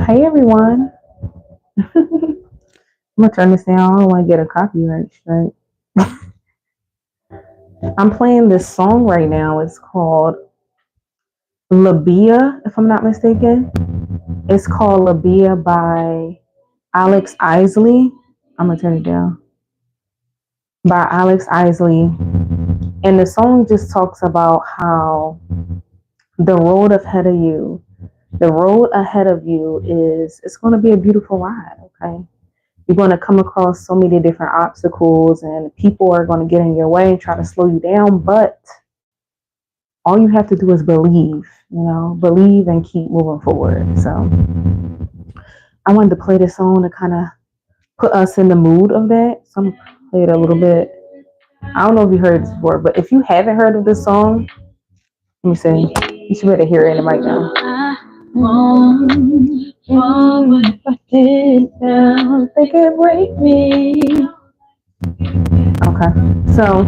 Hey everyone. I'm gonna turn this down. I don't want to get a copyright strike. I'm playing this song right now. It's called Labia, if I'm not mistaken. It's called Labia by Alex Isley. I'm gonna turn it down. By Alex Isley. And the song just talks about how the road ahead of you, the road ahead of you is it's gonna be a beautiful ride, okay? You're going to come across so many different obstacles and people are going to get in your way and try to slow you down. But all you have to do is believe and keep moving forward. So I wanted to play this song to kind of put us in the mood of that. So I'm going to play it a little bit. I don't know if you heard this before, but if you haven't heard of this song, let me see. You should better hear it in the mic now. If I did now, they could break me. Okay, so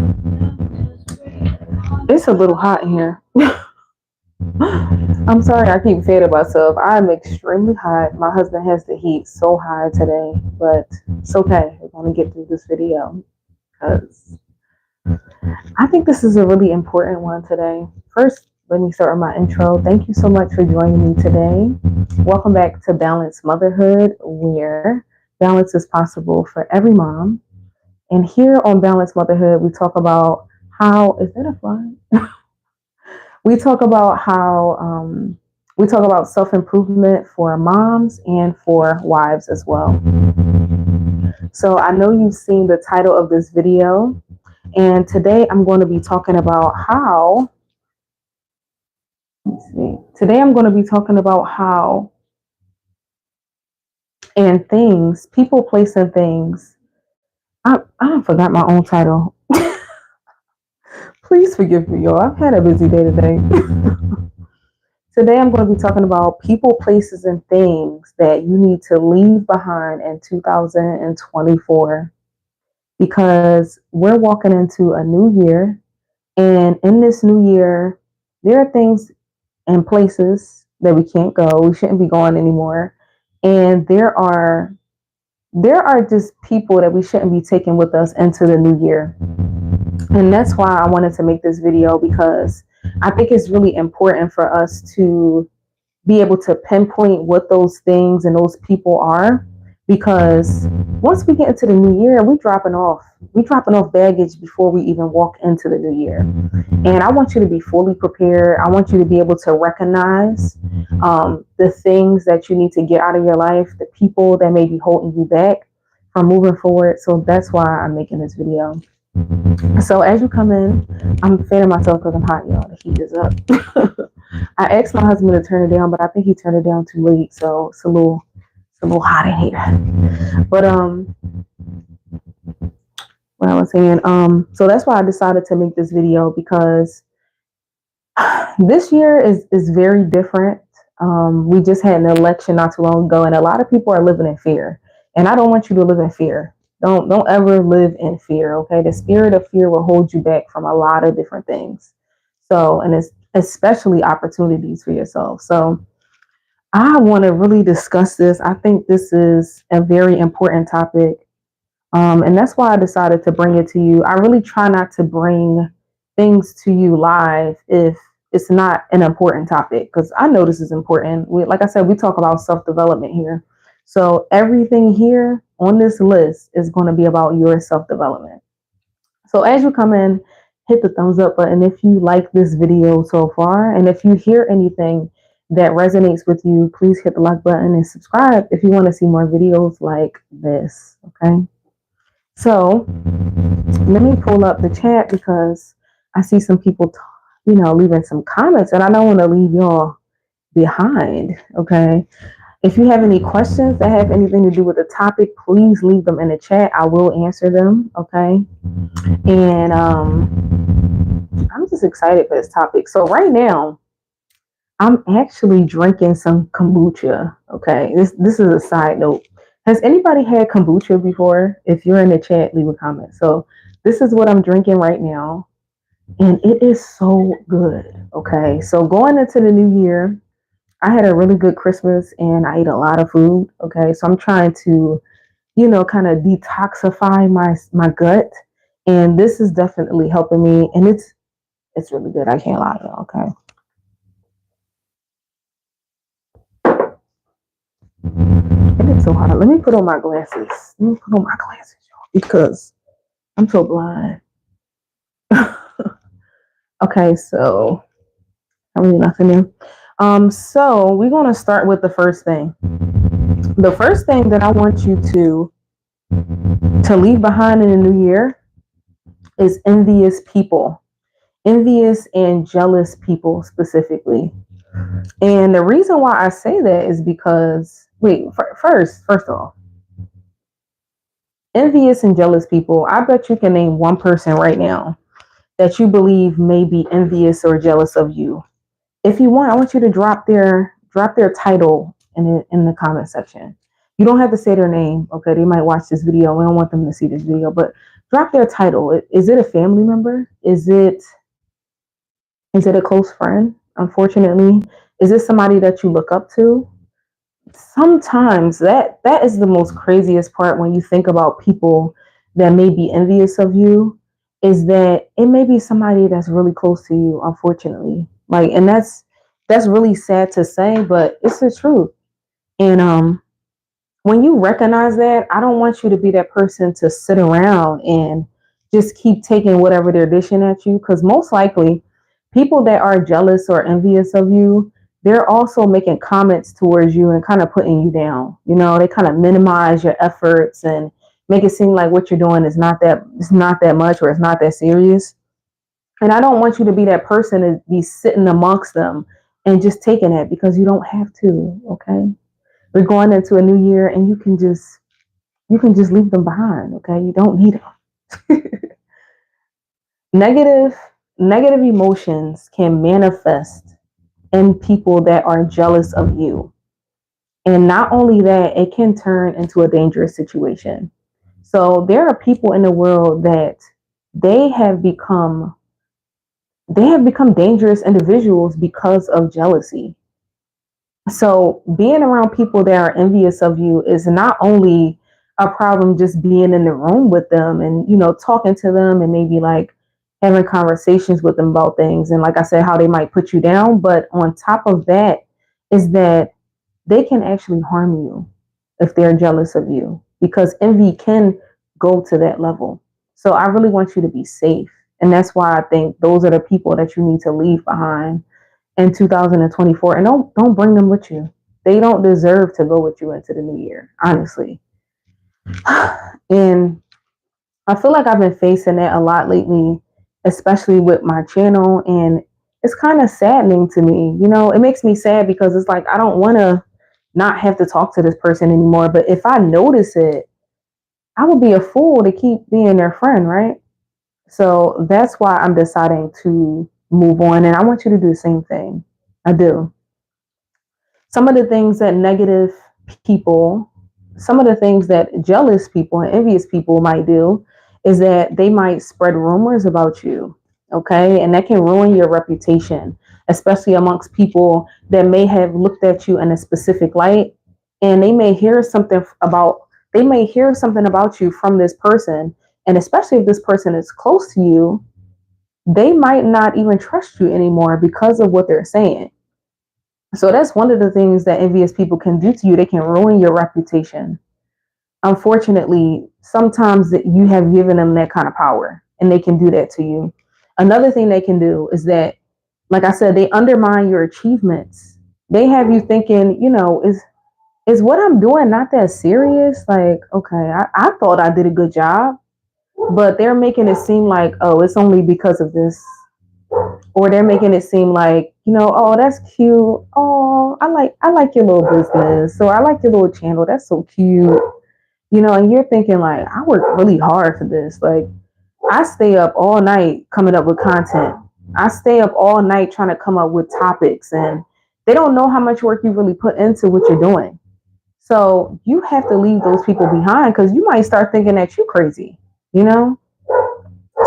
it's a little hot in here. I'm sorry I keep saying it myself. I'm extremely hot. My husband has the heat so high today, but it's okay. We're going to get through this video because I think this is a really important one today. First, let me start with my intro. Thank you so much for joining me today. Welcome back to Balanced Motherhood, where balance is possible for every mom. And here on Balanced Motherhood, we talk about how, is that a fly? We talk about self-improvement for moms and for wives as well. So I know you've seen the title of this video, and today I'm going to be talking about how, and things, people, place, and things. I forgot my own title. Please forgive me, y'all. I've had a busy day today. Today, I'm going to be talking about people, places, and things that you need to leave behind in 2024 because we're walking into a new year. And in this new year, there are things and places that we can't go. We shouldn't be going anymore. And there are just people that we shouldn't be taking with us into the new year. And that's why I wanted to make this video because I think it's really important for us to be able to pinpoint what those things and those people are. Because once we get into the new year, we're dropping off baggage before we even walk into the new year. And I want you to be fully prepared. I want you to be able to recognize the things that you need to get out of your life, the people that may be holding you back from moving forward. So that's why I'm making this video. So as you come in, I'm fanning myself because I'm hot, y'all. The heat is up. I asked my husband to turn it down, but I think he turned it down too late. So it's a little hot in here. But what I was saying, so that's why I decided to make this video because this year is very different. We just had an election not too long ago, and a lot of people are living in fear. And I don't want you to live in fear. Don't ever live in fear, okay? The spirit of fear will hold you back from a lot of different things. So, and it's especially opportunities for yourself. So I want to really discuss this. I think this is a very important topic. And that's why I decided to bring it to you. I really try not to bring things to you live if it's not an important topic, because I know this is important. Like I said, we talk about self-development here. So everything here on this list is going to be about your self-development. So as you come in, hit the thumbs up button if you like this video so far. And if you hear anything that resonates with you, please hit the like button and subscribe if you want to see more videos like this. Okay. So let me pull up the chat because I see some people, leaving some comments, and I don't want to leave y'all behind. Okay. If you have any questions that have anything to do with the topic, please leave them in the chat. I will answer them. Okay. And I'm just excited for this topic. So right now, I'm actually drinking some kombucha. Okay. This is a side note. Has anybody had kombucha before? If you're in the chat, leave a comment. So this is what I'm drinking right now. And it is so good. Okay. So going into the new year, I had a really good Christmas and I ate a lot of food. Okay. So I'm trying to, kind of detoxify my gut. And this is definitely helping me. And it's really good. I can't lie. Okay. It is so hard. Let me put on my glasses. Let me put on my glasses, y'all, because I'm so blind. Okay, so I really nothing new. So we're gonna start with the first thing. The first thing that I want you to leave behind in the new year is envious people, envious and jealous people specifically. And the reason why I say that is because first off, envious and jealous people. I bet you can name one person right now that you believe may be envious or jealous of you. If you want, I want you to drop their title in the comment section. You don't have to say their name. Okay, they might watch this video. We don't want them to see this video, but drop their title. Is it a family member? Is it a close friend? Unfortunately, is this somebody that you look up to? Sometimes that is the most craziest part when you think about people that may be envious of you, is that it may be somebody that's really close to you, unfortunately. Like, and that's really sad to say, but it's the truth. And when you recognize that, I don't want you to be that person to sit around and just keep taking whatever they're dishing at you, because most likely people that are jealous or envious of you, they're also making comments towards you and kind of putting you down. They kind of minimize your efforts and make it seem like what you're doing is not that much, or it's not that serious. And I don't want you to be that person to be sitting amongst them and just taking it, because you don't have to. Okay, we're going into a new year, and you can just leave them behind. Okay, you don't need them. Negative emotions can manifest in people that are jealous of you. And not only that, it can turn into a dangerous situation. So there are people in the world that they have become dangerous individuals because of jealousy. So being around people that are envious of you is not only a problem just being in the room with them and, talking to them and maybe like having conversations with them about things. And like I said, how they might put you down. But on top of that is that they can actually harm you if they're jealous of you, because envy can go to that level. So I really want you to be safe. And that's why I think those are the people that you need to leave behind in 2024, and don't bring them with you. They don't deserve to go with you into the new year, honestly. And I feel like I've been facing that a lot lately, especially with my channel, and it's kind of saddening to me. It makes me sad because it's like I don't want to not have to talk to this person anymore, but if I notice it, I would be a fool to keep being their friend, right? So that's why I'm deciding to move on, and I want you to do the same thing. I do. Some of the things that negative people, some of the things that jealous people and envious people might do is that they might spread rumors about you. Okay. And that can ruin your reputation, especially amongst people that may have looked at you in a specific light, and they may hear something about you from this person. And especially if this person is close to you, they might not even trust you anymore because of what they're saying. So that's one of the things that envious people can do to you. They can ruin your reputation. Unfortunately, sometimes that you have given them that kind of power, and they can do that to you. Another thing they can do is that, like I said, they undermine your achievements. They have you thinking, is what I'm doing not that serious? Like, okay, I thought I did a good job, but they're making it seem like, oh, it's only because of this. Or they're making it seem like, oh, that's cute. Oh, I like your little business. So I like your little channel. That's so cute. And you're thinking like, I work really hard for this. Like, I stay up all night coming up with content. I stay up all night trying to come up with topics, and they don't know how much work you really put into what you're doing. So you have to leave those people behind, because you might start thinking that you're crazy, you know?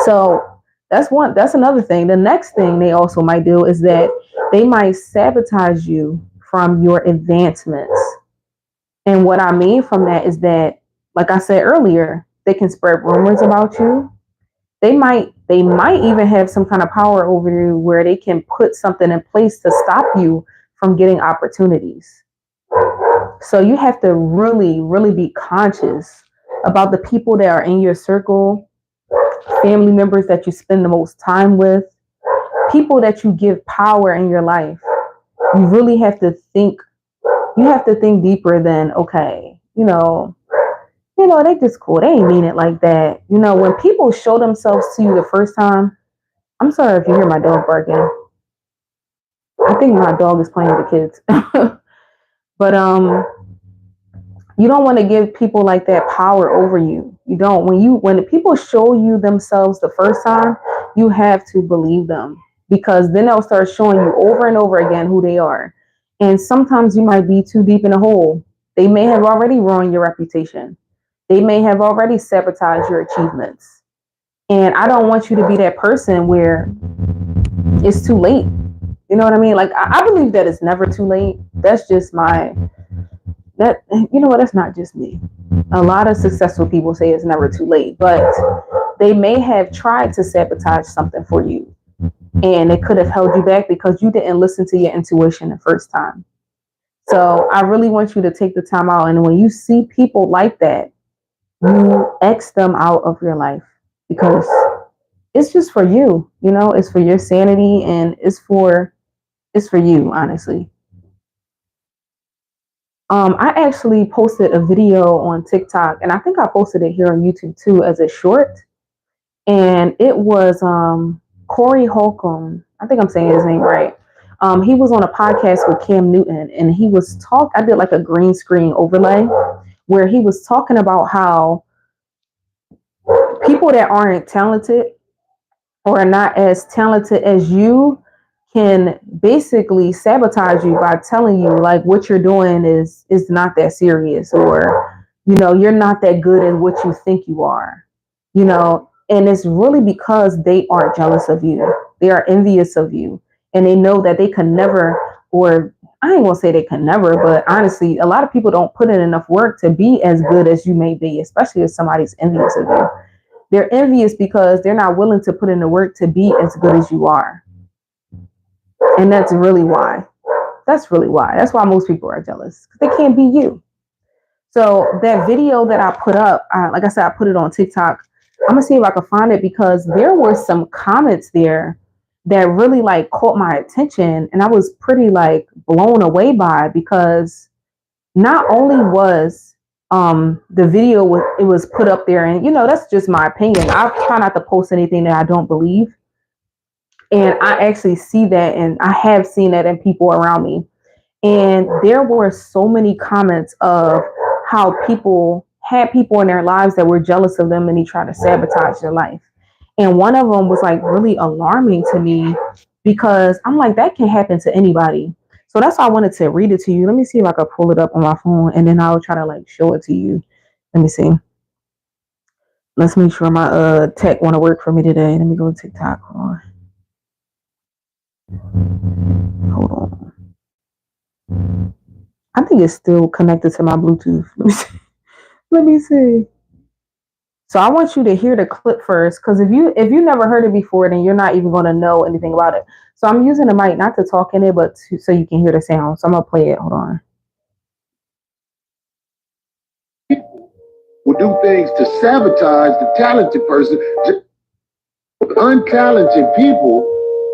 So that's another thing. The next thing they also might do is that they might sabotage you from your advancements. And what I mean from that is that, like I said earlier, they can spread rumors about you. They might even have some kind of power over you where they can put something in place to stop you from getting opportunities. So you have to really, really be conscious about the people that are in your circle, family members that you spend the most time with, people that you give power in your life. You really have to think, you have to think deeper than, okay, they just cool. They ain't mean it like that. When people show themselves to you the first time, I'm sorry if you hear my dog barking. I think my dog is playing with the kids. But you don't want to give people like that power over you. You don't. When the people show you themselves the first time, you have to believe them, because then they'll start showing you over and over again who they are. And sometimes you might be too deep in a hole. They may have already ruined your reputation. They may have already sabotaged your achievements. And I don't want you to be that person where it's too late. You know what I mean? Like, I believe that it's never too late. That's just that's not just me. A lot of successful people say it's never too late, but they may have tried to sabotage something for you, and it could have held you back because you didn't listen to your intuition the first time. So I really want you to take the time out, and when you see people like that, you X them out of your life, because it's just for you. It's for your sanity, and it's for you, honestly. I actually posted a video on TikTok, and I think I posted it here on YouTube too as a short. And it was Corey Holcomb. I think I'm saying his name right. He was on a podcast with Cam Newton, and he was I did like a green screen overlay where he was talking about how people that aren't talented or are not as talented as you can basically sabotage you by telling you like what you're doing is not that serious, or you're not that good at what you think you are. And it's really because they are jealous of you. They are envious of you, and they know that they can never, or I ain't gonna say they can never, but honestly, a lot of people don't put in enough work to be as good as you may be, especially if somebody's envious of you. They're envious because they're not willing to put in the work to be as good as you are. And that's really why. That's really why. That's why most people are jealous. They can't be you. So that video that I put up, like I said, I put it on TikTok. I'm going to see if I can find it, because there were some comments there that really like caught my attention. And I was pretty like blown away by, because not only was the video it was put up there, and that's just my opinion. I try not to post anything that I don't believe. And I actually see that, and I have seen that in people around me. And there were so many comments of how people had people in their lives that were jealous of them, and they tried to sabotage their life. And one of them was like really alarming to me, because I'm like, that can happen to anybody. So that's why I wanted to read it to you. Let me see if I can pull it up on my phone, and then I'll try to like show it to you. Let me see. Let's make sure my tech want to work for me today. Let me go to TikTok. Hold on. I think it's still connected to my Bluetooth. Let me see. So I want you to hear the clip first, because if you never heard it before, then you're not even going to know anything about it. So I'm using the mic not to talk in it, but so you can hear the sound. So I'm going to play it. Hold on. Will do things to sabotage the talented person. Untalented people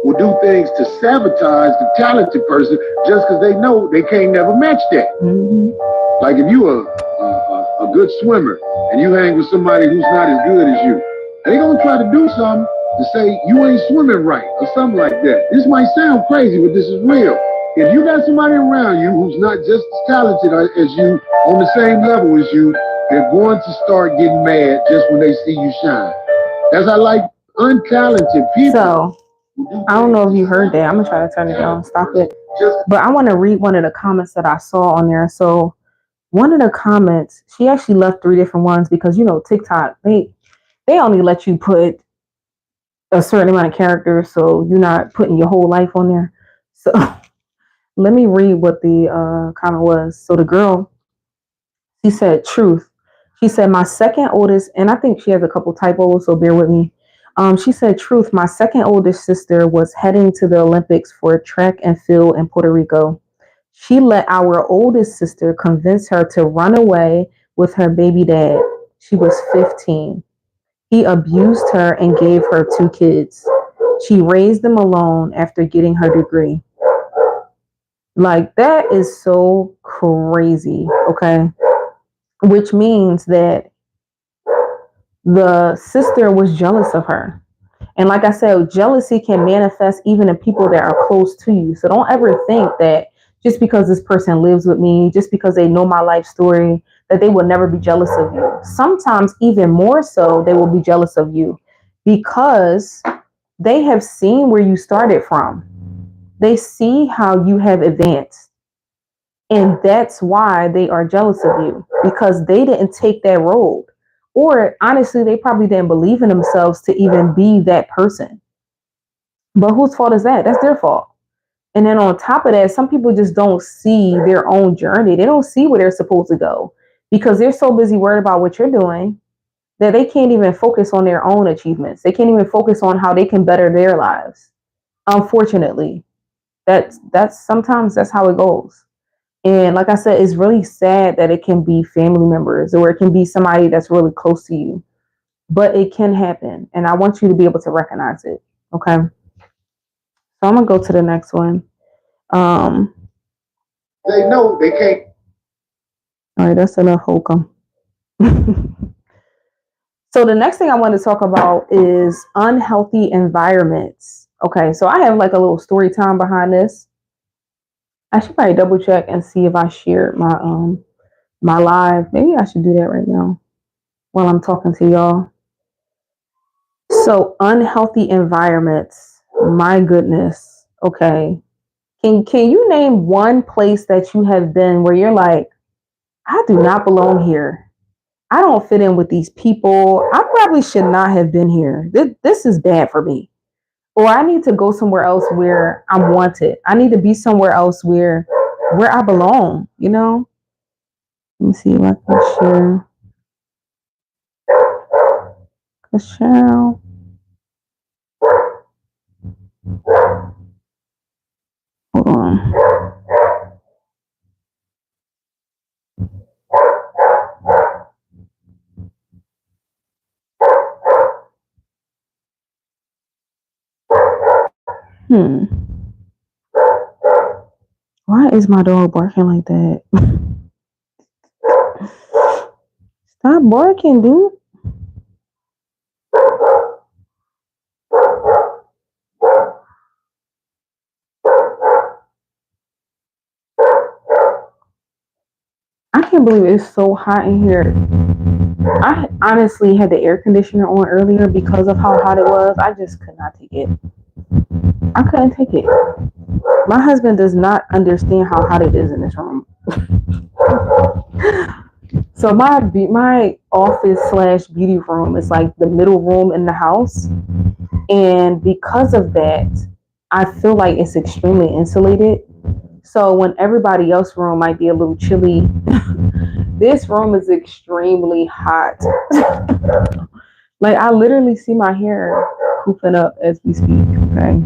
will do things to sabotage the talented person just because they know they can't never match that. Mm-hmm. Like if you are a good swimmer and you hang with somebody who's not as good as you, they gonna try to do something to say you ain't swimming right or something like that. This might sound crazy, but this is real. If you got somebody around you who's not just as talented as you, on the same level as you, they're going to start getting mad just when they see you shine. As I like untalented people. So I don't know if you heard that. I'm gonna try to turn it down, stop it. But I want to read one of the comments that I saw on there. So one of the comments, she actually left 3 different ones, because TikTok, they only let you put a certain amount of characters, so you're not putting your whole life on there. So let me read what the comment was. So the girl, she said, truth. She said, my second oldest, and I think she has a couple typos, so bear with me. She said, truth, my second oldest sister was heading to the Olympics for track and field in Puerto Rico. She let our oldest sister convince her to run away with her baby dad. She was 15. He abused her and gave her 2 kids. She raised them alone after getting her degree. Like, that is so crazy, okay? Which means that the sister was jealous of her. And like I said, jealousy can manifest even in people that are close to you. So don't ever think that just because this person lives with me, just because they know my life story, that they will never be jealous of you. Sometimes even more so, they will be jealous of you because they have seen where you started from. They see how you have advanced. And that's why they are jealous of you, because they didn't take that road. Or honestly, they probably didn't believe in themselves to even be that person. But whose fault is that? That's their fault. And then on top of that, some people just don't see their own journey. They don't see where they're supposed to go because they're so busy worried about what you're doing that they can't even focus on their own achievements. They can't even focus on how they can better their lives. Unfortunately, that's sometimes that's how it goes. And like I said, it's really sad that it can be family members or it can be somebody that's really close to you, but it can happen. And I want you to be able to recognize it. Okay. So I'm going to go to the next one. Um, They know they can't. All right, that's enough, Holcomb. So the next thing I want to talk about is unhealthy environments. Okay, so I have like a little story time behind this. I should probably double check and see if I shared my live. Maybe I should do that right now while I'm talking to y'all. So unhealthy environments. My goodness. Okay. Can you name one place that you have been where you're like, I do not belong here. I don't fit in with these people. I probably should not have been here. This is bad for me. Or I need to go somewhere else where I'm wanted. I need to be somewhere else where I belong, you know? Let me see if I can share. Michelle. Hold on. Why is my dog barking like that? Stop barking, dude. I can't believe it's so hot in here. I honestly had the air conditioner on earlier because of how hot it was. I just could not take it. I couldn't take it. My husband does not understand how hot it is in this room. So my office slash beauty room is like the middle room in the house, and because of that, I feel like it's extremely insulated. So when everybody else's room might be a little chilly, this room is extremely hot. Like I literally see my hair poofing up as we speak. Okay.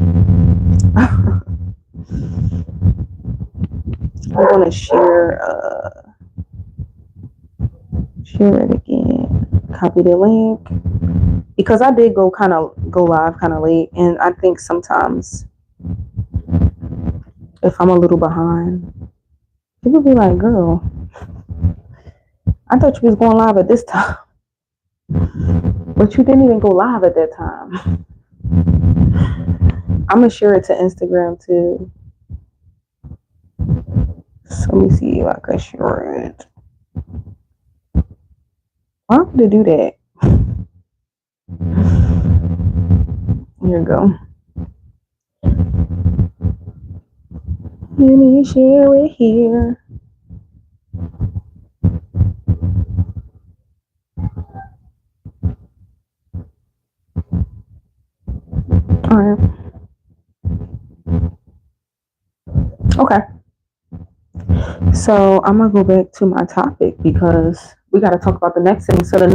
I'm gonna share it again. Copy the link because I did go live kind of late, and I think sometimes if I'm a little behind, people be like, "Girl, I thought you was going live at this time, but you didn't even go live at that time." I'm gonna share it to Instagram too. So let me see if I can share it. Why would it do that? Here you go. Let me share it here. All right. Okay. So I'm gonna go back to my topic because we got to talk about the next thing. So the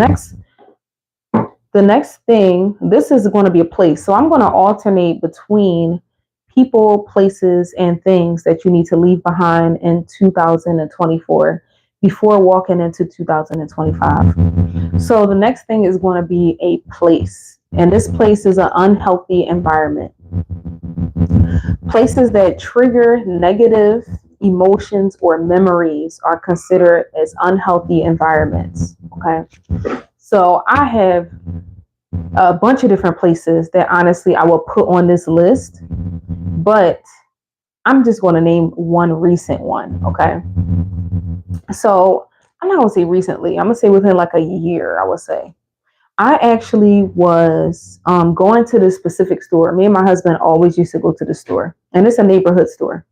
next thing, this is going to be a place. So I'm going to alternate between people, places, and things that you need to leave behind in 2024 before walking into 2025. So the next thing is going to be a place. And this place is an unhealthy environment. Places that trigger negative emotions or memories are considered as unhealthy environments. Okay. So I have a bunch of different places that honestly I will put on this list, but I'm just going to name one recent one. Okay. So I'm not going to say recently, I'm going to say within like a year, I would say. I actually was going to this specific store. Me and my husband always used to go to the store, and it's a neighborhood store.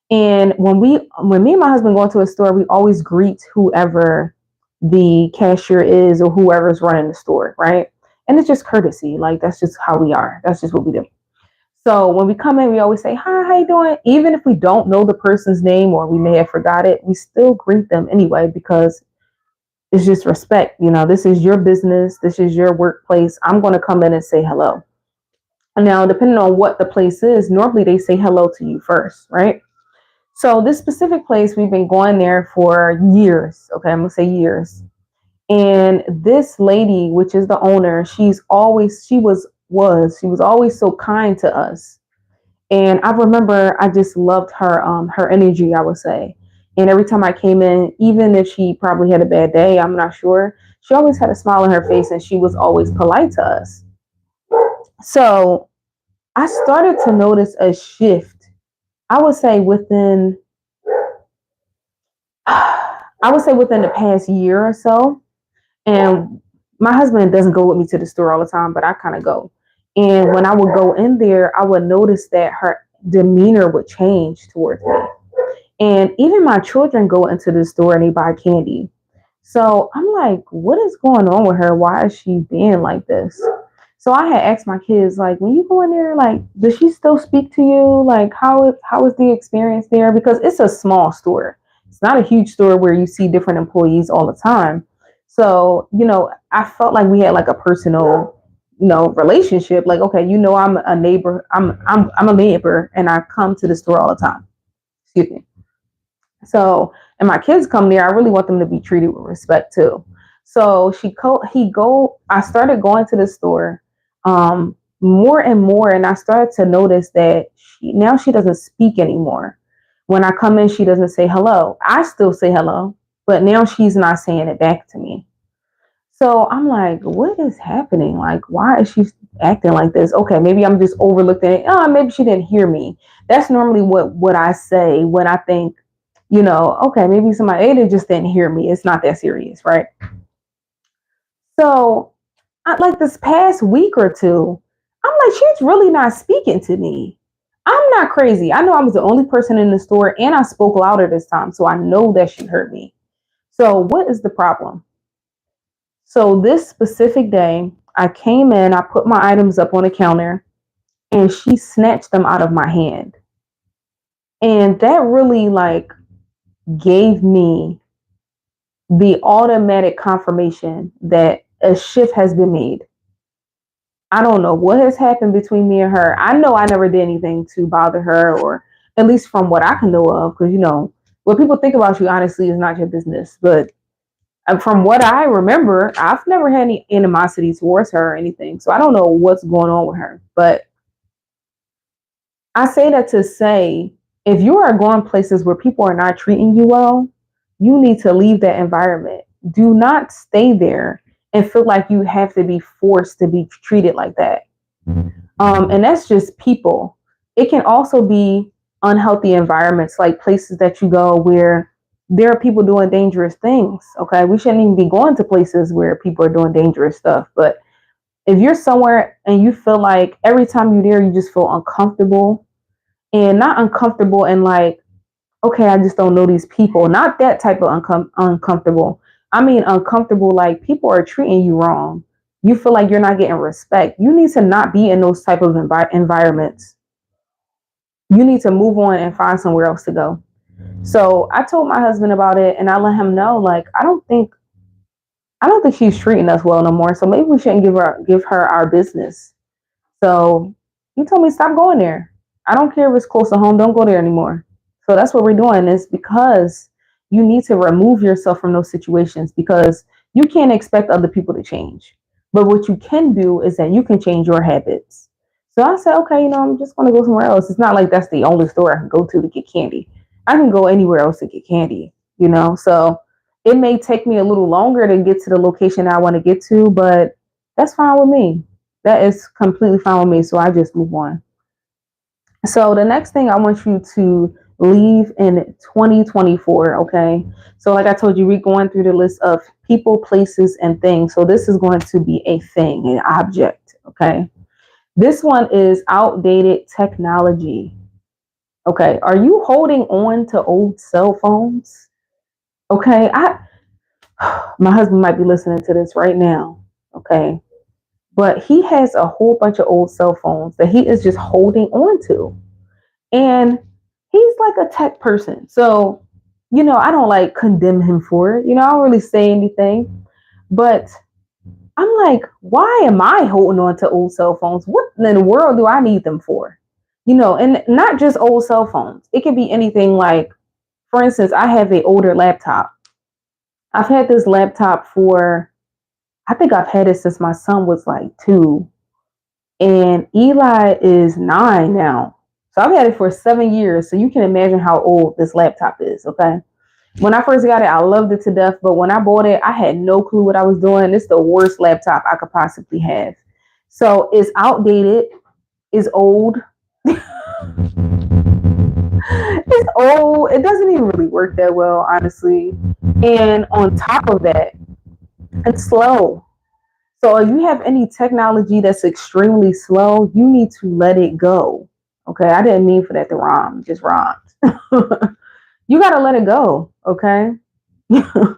And when me and my husband go into a store, we always greet whoever the cashier is or whoever's running the store, right? And it's just courtesy. Like that's just how we are. That's just what we do. So when we come in, we always say, "Hi, how you doing?" Even if we don't know the person's name or we may have forgot it, we still greet them anyway because it's just respect. This is your business. This is your workplace. I'm going to come in and say hello. And now, depending on what the place is, normally they say hello to you first, right? So this specific place, we've been going there for years. Okay, I'm gonna say years. And this lady, which is the owner, she was always so kind to us. And I remember I just loved her energy, I would say. And every time I came in, even if she probably had a bad day, I'm not sure, she always had a smile on her face and she was always polite to us. So I started to notice a shift. I would say within the past year or so. And my husband doesn't go with me to the store all the time, but I kind of go. And when I would go in there, I would notice that her demeanor would change towards me. And even my children go into the store and they buy candy. So I'm like, what is going on with her? Why is she being like this? So I had asked my kids, like, when you go in there, like, does she still speak to you? Like, how is the experience there? Because it's a small store. It's not a huge store where you see different employees all the time. So, I felt like we had like a personal, relationship. Like, okay, I'm a neighbor. I'm a neighbor, and I come to the store all the time. Excuse me. So, and my kids come there, I really want them to be treated with respect too. So I started going to the store more and more, and I started to notice that she doesn't speak anymore. When I come in, she doesn't say hello. I still say hello, but now she's not saying it back to me. So I'm like, what is happening? Like, why is she acting like this? Okay, maybe I'm just overlooking it. Oh, maybe she didn't hear me. That's normally what I say when I think, okay, maybe they just didn't hear me. It's not that serious, right? So, like this past week or two, I'm like, she's really not speaking to me. I'm not crazy. I know I was the only person in the store and I spoke louder this time. So I know that she heard me. So, what is the problem? So this specific day, I came in, I put my items up on the counter, and she snatched them out of my hand. And that really like gave me the automatic confirmation that a shift has been made. I don't know what has happened between me and her. I know I never did anything to bother her, or at least from what I can know of, because what people think about you honestly is not your business. But from what I remember, I've never had any animosity towards her or anything. So I don't know what's going on with her. But I say that to say, if you are going places where people are not treating you well, you need to leave that environment. Do not stay there and feel like you have to be forced to be treated like that. And that's just people. It can also be unhealthy environments, like places that you go where there are people doing dangerous things. Okay, we shouldn't even be going to places where people are doing dangerous stuff. But if you're somewhere and you feel like every time you're there, you just feel uncomfortable, and not uncomfortable and like, okay, I just don't know these people. Not that type of uncomfortable. I mean, uncomfortable like people are treating you wrong. You feel like you're not getting respect. You need to not be in those type of environments. You need to move on and find somewhere else to go. So I told my husband about it, and I let him know, like, I don't think she's treating us well no more. So maybe we shouldn't give her our business. So he told me, stop going there. I don't care if it's close to home. Don't go there anymore. So that's what we're doing, is because you need to remove yourself from those situations, because you can't expect other people to change. But what you can do is that you can change your habits. So I said, okay, I'm just going to go somewhere else. It's not like that's the only store I can go to get candy. I can go anywhere else to get candy. So it may take me a little longer to get to the location I want to get to, but that's fine with me. That is completely fine with me. So I just move on. So the next thing I want you to leave in 2024, okay? So like I told you, we're going through the list of people, places, and things. So this is going to be a thing, an object, okay? This one is outdated technology. Okay, are you holding on to old cell phones? Okay, my husband might be listening to this right now, okay? But he has a whole bunch of old cell phones that he is just holding on to. And he's like a tech person. So, I don't like condemn him for it. I don't really say anything. But I'm like, why am I holding on to old cell phones? What in the world do I need them for? And not just old cell phones. It could be anything, like, for instance, I have an older laptop. I've had this laptop I think I've had it since my son was like 2. And Eli is 9 now. So I've had it for 7 years. So you can imagine how old this laptop is. Okay. When I first got it, I loved it to death. But when I bought it, I had no clue what I was doing. It's the worst laptop I could possibly have. So it's outdated. It's old. It's old. It doesn't even really work that well, honestly. And on top of that, it's slow. So if you have any technology that's extremely slow, you need to let it go. Okay, I didn't mean for that to rhyme, just rhymed. You got to let it go, okay? And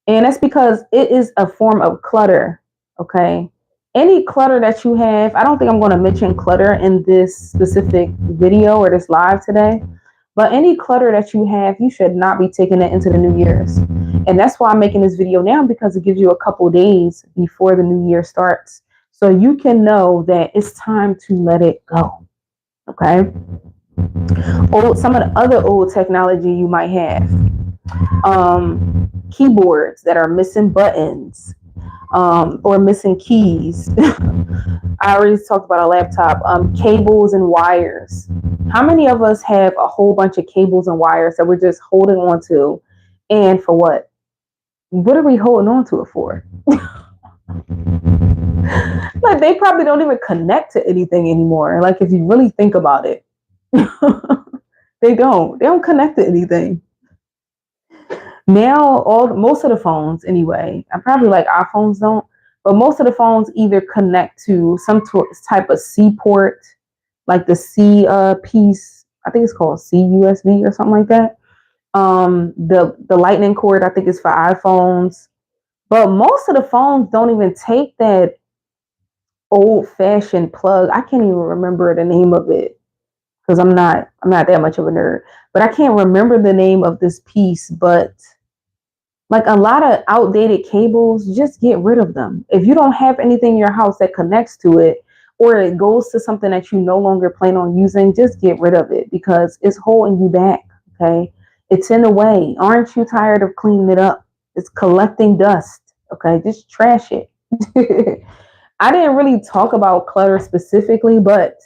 that's because it is a form of clutter, okay? Any clutter that you have, I don't think I'm going to mention clutter in this specific video or this live today, but any clutter that you have, you should not be taking it into the New Year's. And that's why I'm making this video now, because it gives you a couple days before the new year starts. So you can know that it's time to let it go. Okay. Some of the other old technology you might have. Keyboards that are missing buttons, or missing keys. I already talked about a laptop. Cables and wires. How many of us have a whole bunch of cables and wires that we're just holding on to? And for what? What are we holding on to it for? Like, they probably don't even connect to anything anymore. Like, if you really think about it, they don't connect to anything. Now, most of the phones, anyway, I probably like iPhones don't, but most of the phones either connect to some type of C port, like the C piece. I think it's called C USB or something like that. The lightning cord, I think, is for iPhones, but most of the phones don't even take that old fashioned plug. I can't even remember the name of it, because I'm not that much of a nerd, but I can't remember the name of this piece. But like, a lot of outdated cables, just get rid of them. If you don't have anything in your house that connects to it, or it goes to something that you no longer plan on using, just get rid of it, because it's holding you back. Okay. It's in the way. Aren't you tired of cleaning it up? It's collecting dust. Okay. Just trash it. I didn't really talk about clutter specifically, but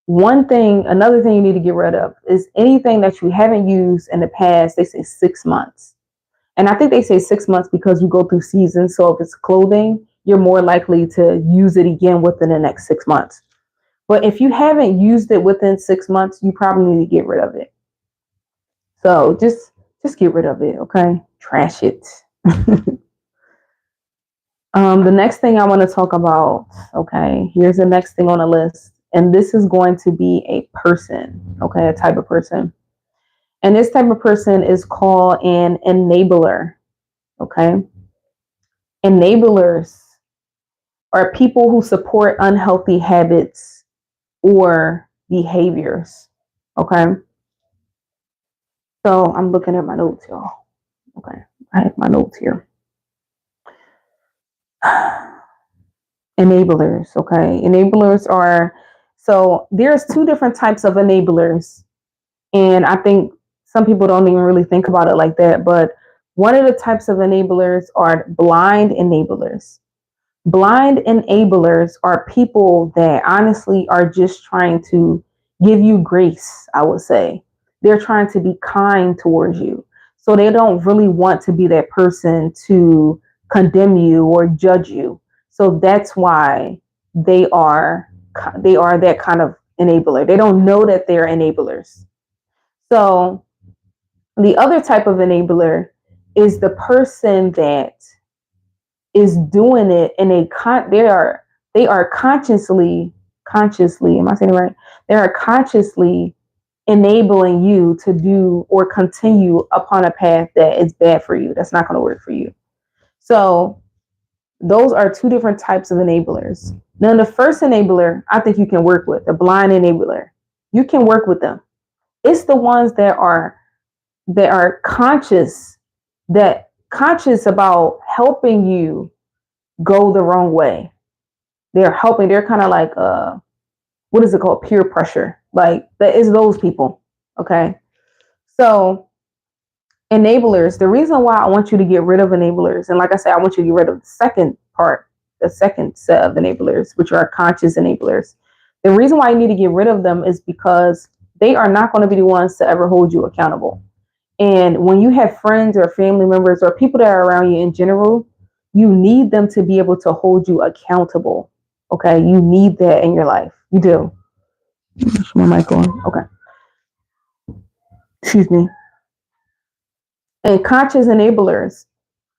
another thing you need to get rid of is anything that you haven't used in the past. They say 6 months. And I think they say 6 months because you go through seasons. So if it's clothing, you're more likely to use it again within the next 6 months. But if you haven't used it within 6 months, you probably need to get rid of it. So just get rid of it, okay? Trash it. The next thing I want to talk about, okay, here's the next thing on the list. And this is going to be a person, okay, a type of person. And this type of person is called an enabler, okay? Enablers are people who support unhealthy habits or behaviors, okay? So I'm looking at my notes, y'all. Okay, I have my notes here. Enablers, okay? Enablers are, so there's two different types of enablers. And I think some people don't even really think about it like that. But one of the types of enablers are blind enablers. Blind enablers are people that honestly are just trying to give you grace, I would say. They're trying to be kind towards you. So they don't really want to be that person to condemn you or judge you. So that's why they are they are that kind of enabler. They don't know that they're enablers. So the other type of enabler is the person that is doing it in a they are consciously, am I saying it right? They are consciously enabling you to do or continue upon a path that is bad for you, that's not going to work for you. So those are two different types of enablers. Now the first enabler I think you can work with, the blind enabler. You can work with them. It's the ones that are conscious about helping you go the wrong way. They're helping. They're kind of like what is it called? Peer pressure. Like that is those people. Okay. So enablers. The reason why I want you to get rid of enablers, and like I said, I want you to get rid of the second part, the second set of enablers, which are conscious enablers. The reason why you need to get rid of them is because they are not going to be the ones to ever hold you accountable. And when you have friends or family members or people that are around you in general, you need them to be able to hold you accountable. Okay. You need that in your life. You do. My mic on. Okay. Excuse me. And conscious enablers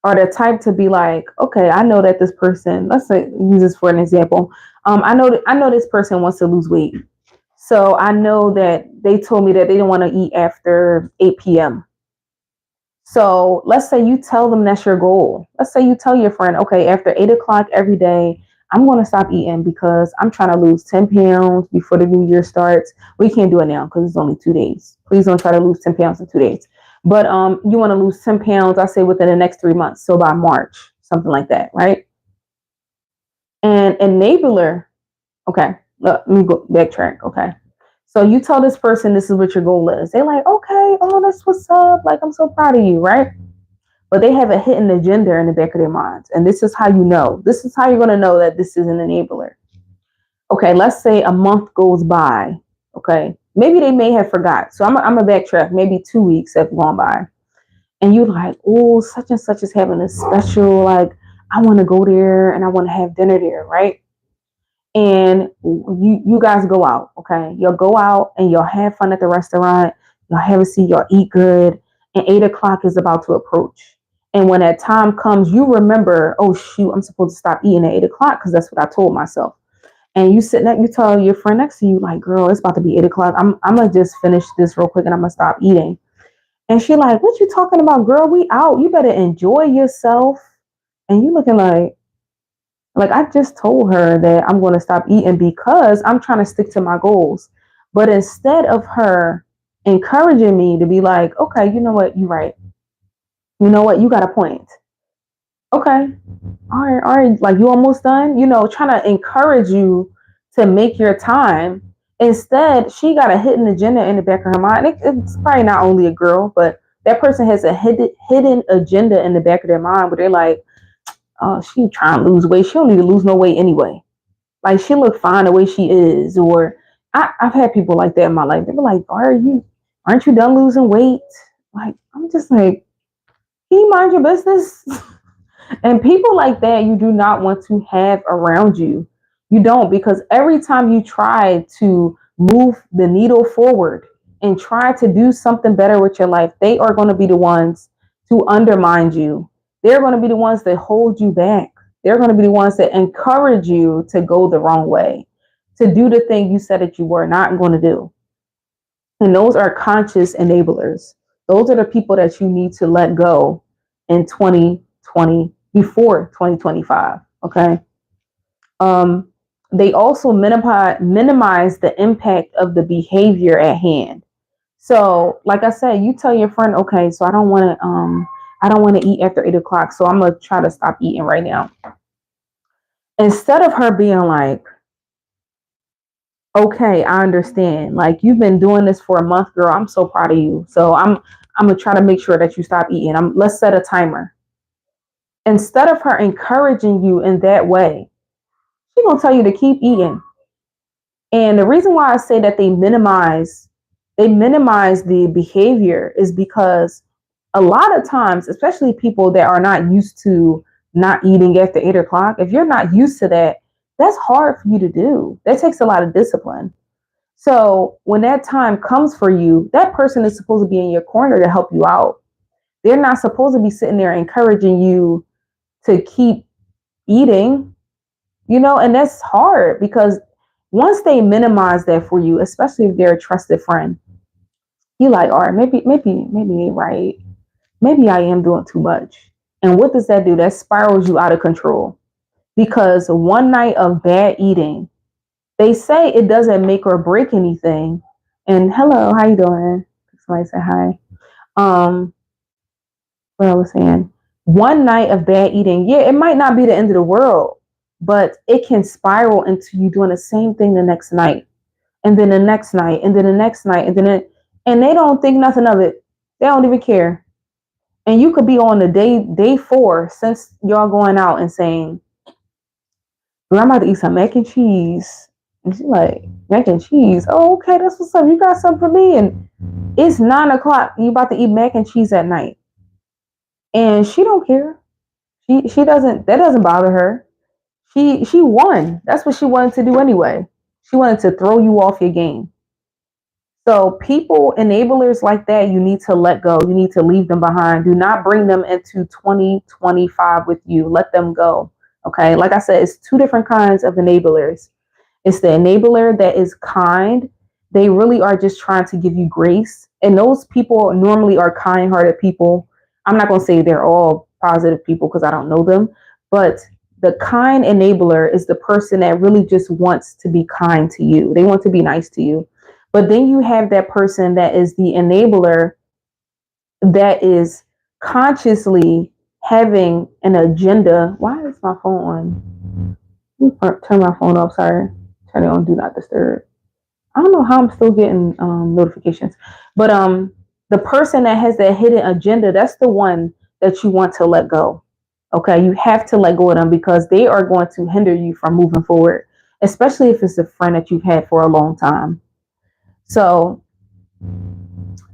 are the type to be like, okay, I know that this person, let's say, use this for an example. I know this person wants to lose weight. So I know that they told me that they don't want to eat after 8 p.m. So let's say you tell them that's your goal. Let's say you tell your friend, okay, after 8 o'clock every day, I'm going to stop eating because I'm trying to lose 10 pounds before the new year starts. We can't do it now because it's only 2 days. Please don't try to lose 10 pounds in 2 days. But you want to lose 10 pounds, I say within the next 3 months. So by March, something like that, right? And enabler, okay, let me go backtrack, okay. So you tell this person this is what your goal is. They're like, okay, oh, that's what's up. Like, I'm so proud of you, right? But they have a hidden agenda in the back of their minds. And this is how you know. This is how you're going to know that this is an enabler. Okay, let's say a month goes by. Okay, maybe they may have forgot. So I'm a backtrack. Maybe 2 weeks have gone by. And you're like, oh, such and such is having a special, like, I want to go there and I want to have dinner there, right? And you guys go out, okay? You'll go out and you'll have fun at the restaurant. You'll have a seat, you'll eat good. And 8 o'clock is about to approach. And when that time comes, you remember, oh shoot, I'm supposed to stop eating at 8 o'clock because that's what I told myself. And you sit next, you tell your friend next to you, like, girl, it's about to be 8 o'clock. I'm gonna just finish this real quick and I'm gonna stop eating. And she like, what you talking about, girl? We out. You better enjoy yourself. And you looking like I just told her that I'm going to stop eating because I'm trying to stick to my goals. But instead of her encouraging me to be like, okay, you know what? You're right. You know what? You got a point. Okay. All right. All right. Like you almost done, trying to encourage you to make your time. Instead, she got a hidden agenda in the back of her mind. It's probably not only a girl, but that person has a hidden agenda in the back of their mind where they're like, oh, she trying to lose weight. She don't need to lose no weight anyway. Like she look fine the way she is. Or I've had people like that in my life. They were like, aren't you done losing weight? Like, I'm just like, can you mind your business? And people like that you do not want to have around you. You don't, because every time you try to move the needle forward and try to do something better with your life, they are going to be the ones to undermine you. They're going to be the ones that hold you back. They're going to be the ones that encourage you to go the wrong way, to do the thing you said that you were not going to do. And those are conscious enablers. Those are the people that you need to let go in 2020, before 2025. Okay. They also minimize the impact of the behavior at hand. So, like I said, you tell your friend, okay, so I don't want to eat after 8 o'clock, so I'm gonna try to stop eating right now. Instead of her being like, okay, I understand. Like you've been doing this for a month, girl. I'm so proud of you. So I'm gonna try to make sure that you stop eating. Let's set a timer. Instead of her encouraging you in that way, she's gonna tell you to keep eating. And the reason why I say that they minimize the behavior is because a lot of times, especially people that are not used to not eating after 8 o'clock, if you're not used to that, that's hard for you to do. That takes a lot of discipline. So when that time comes for you, that person is supposed to be in your corner to help you out. They're not supposed to be sitting there encouraging you to keep eating, and that's hard because once they minimize that for you, especially if they're a trusted friend, you like, all right, maybe right. Maybe I am doing too much. And what does that do? That spirals you out of control because one night of bad eating, they say it doesn't make or break anything. And hello, how you doing? Somebody say hi. Um, what I was saying, one night of bad eating, yeah, it might not be the end of the world, but it can spiral into you doing the same thing the next night, and then the next night, and then the next night, and they don't think nothing of it. They don't even care. And you could be on the day 4 since y'all going out and saying, "Girl, I'm about to eat some mac and cheese." And she's like, "Mac and cheese? Oh, okay, that's what's up. You got something for me?" And it's 9 o'clock. You about to eat mac and cheese at night, and she don't care. She doesn't. That doesn't bother her. She won. That's what she wanted to do anyway. She wanted to throw you off your game. So people, enablers like that, you need to let go. You need to leave them behind. Do not bring them into 2025 with you. Let them go. Okay. Like I said, it's two different kinds of enablers. It's the enabler that is kind. They really are just trying to give you grace. And those people normally are kind hearted people. I'm not going to say they're all positive people because I don't know them. But the kind enabler is the person that really just wants to be kind to you. They want to be nice to you. But then you have that person that is the enabler that is consciously having an agenda. Why is my phone on? Turn my phone off. Sorry. Turn it on do not disturb. I don't know how I'm still getting notifications. But the person that has that hidden agenda, that's the one that you want to let go. Okay, you have to let go of them because they are going to hinder you from moving forward, especially if it's a friend that you've had for a long time. So,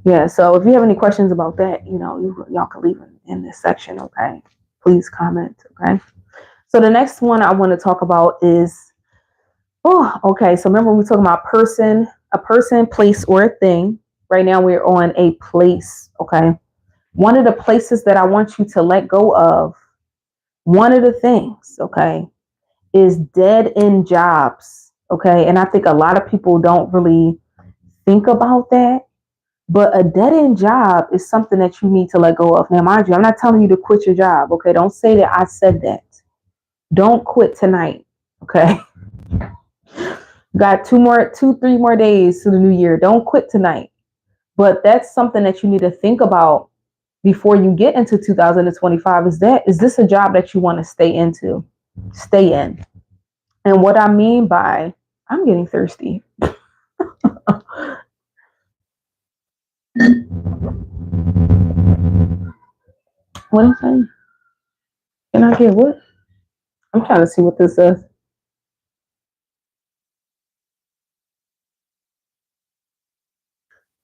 yeah, so if you have any questions about that, y'all can leave them in this section, okay? Please comment, okay? So the next one I want to talk about is, okay, so remember we were talking about a person, place, or a thing. Right now we're on a place, okay? One of the places that I want you to let go of, one of the things, okay, is dead end jobs, okay? And I think a lot of people don't really think about that. But a dead end job is something that you need to let go of. Now, mind you, I'm not telling you to quit your job. Okay. Don't say that I said that. Don't quit tonight. Okay. Got 3 more days to the new year. Don't quit tonight. But that's something that you need to think about before you get into 2025. Is this a job that you want to stay in? And what I mean by, I'm getting thirsty. What is that? Can I get what? I'm trying to see what this is.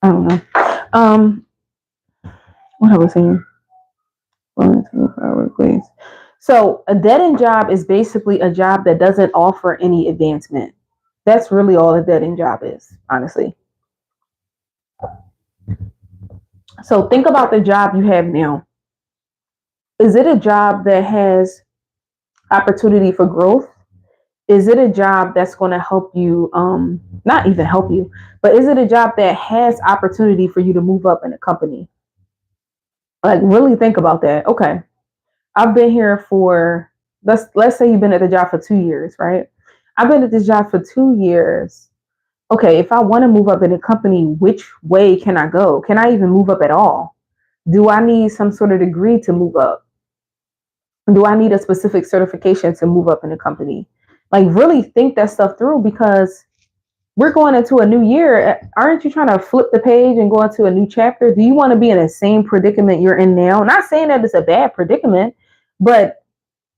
I don't know. What I was saying. 1, 2, 5, please. So a dead end job is basically a job that doesn't offer any advancement. That's really all a dead end job is, honestly. So think about the job you have now. Is it a job that has opportunity for growth? Is it a job that's going to help you, not even help you, but is it a job that has opportunity for you to move up in a company? Like really think about that. Okay. I've been here for, let's say you've been at the job for 2 years, right? I've been at this job for 2 years, okay, if I want to move up in a company, which way can I go? Can I even move up at all? Do I need some sort of degree to move up? Do I need a specific certification to move up in a company? Like, really think that stuff through, because we're going into a new year. Aren't you trying to flip the page and go into a new chapter? Do you want to be in the same predicament you're in now? Not saying that it's a bad predicament, but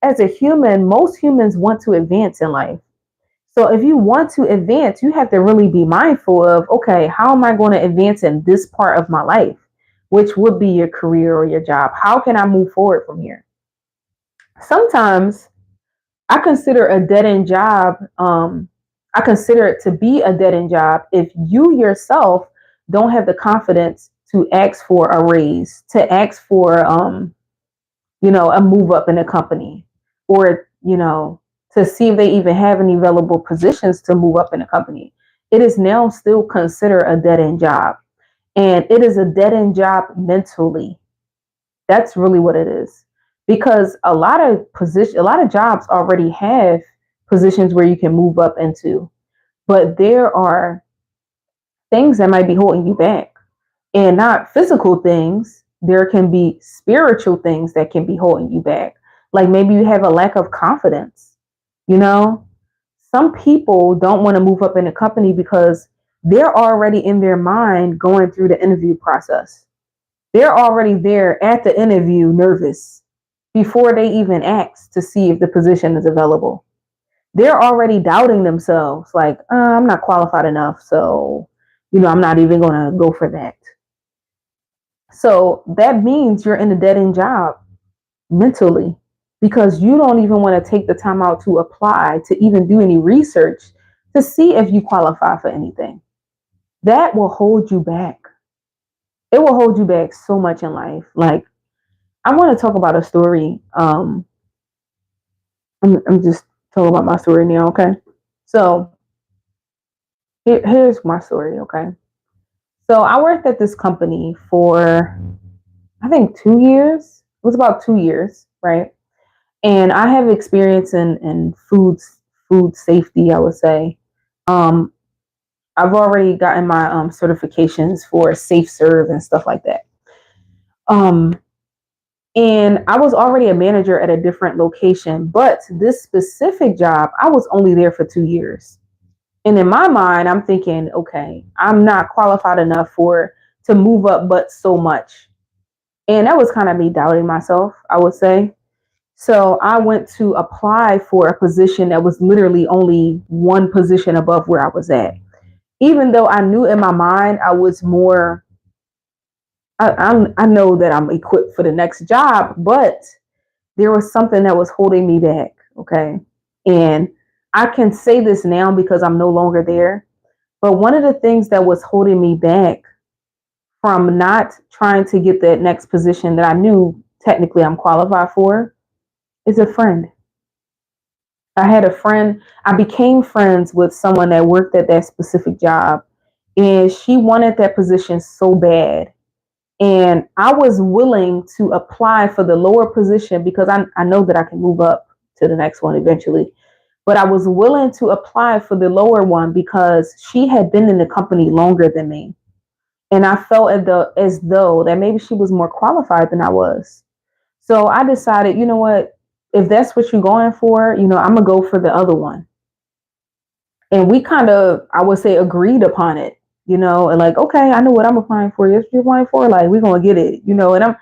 as a human, most humans want to advance in life. So if you want to advance, you have to really be mindful of, okay, how am I going to advance in this part of my life, which would be your career or your job? How can I move forward from here? Sometimes I consider a dead end job, I consider it to be a dead end job if you yourself don't have the confidence to ask for a raise, to ask for, a move up in a company, or, to see if they even have any available positions to move up in a company. It is now still considered a dead end job. And it is a dead end job mentally. That's really what it is. Because a lot of jobs already have positions where you can move up into, but there are things that might be holding you back. And not physical things, there can be spiritual things that can be holding you back. Like maybe you have a lack of confidence. You know, some people don't want to move up in a company because they're already in their mind going through the interview process. They're already there at the interview nervous before they even ask to see if the position is available. They're already doubting themselves, like, I'm not qualified enough, so, I'm not even going to go for that. So that means you're in a dead end job mentally, because you don't even want to take the time out to apply, to even do any research to see if you qualify for anything. That will hold you back. It will hold you back so much in life. Like, I want to talk about a story. I'm just talking about my story now, okay? So here's my story, okay? So I worked at this company for, I think, 2 years. It was about 2 years, right? And I have experience in food safety, I would say. Um, I've already gotten my certifications for Safe Serve and stuff like that. Um, and I was already a manager at a different location, but this specific job, I was only there for 2 years. And in my mind, I'm thinking, okay, I'm not qualified enough to move up, but so much. And that was kind of me doubting myself, I would say. So I went to apply for a position that was literally only one position above where I was at. Even though I knew in my mind I was more, I know that I'm equipped for the next job, but there was something that was holding me back. Okay. And I can say this now because I'm no longer there. But one of the things that was holding me back from not trying to get that next position that I knew technically I'm qualified for is a friend. I had a friend, I became friends with someone that worked at that specific job, and she wanted that position so bad. And I was willing to apply for the lower position because I know that I can move up to the next one eventually. But I was willing to apply for the lower one because she had been in the company longer than me. And I felt as though that maybe she was more qualified than I was. So I decided, you know what, if that's what you're going for, I'm going to go for the other one. And we kind of, I would say, agreed upon it, and like, okay, I know what I'm applying for. Yes, you're applying for, like, we're going to get it, and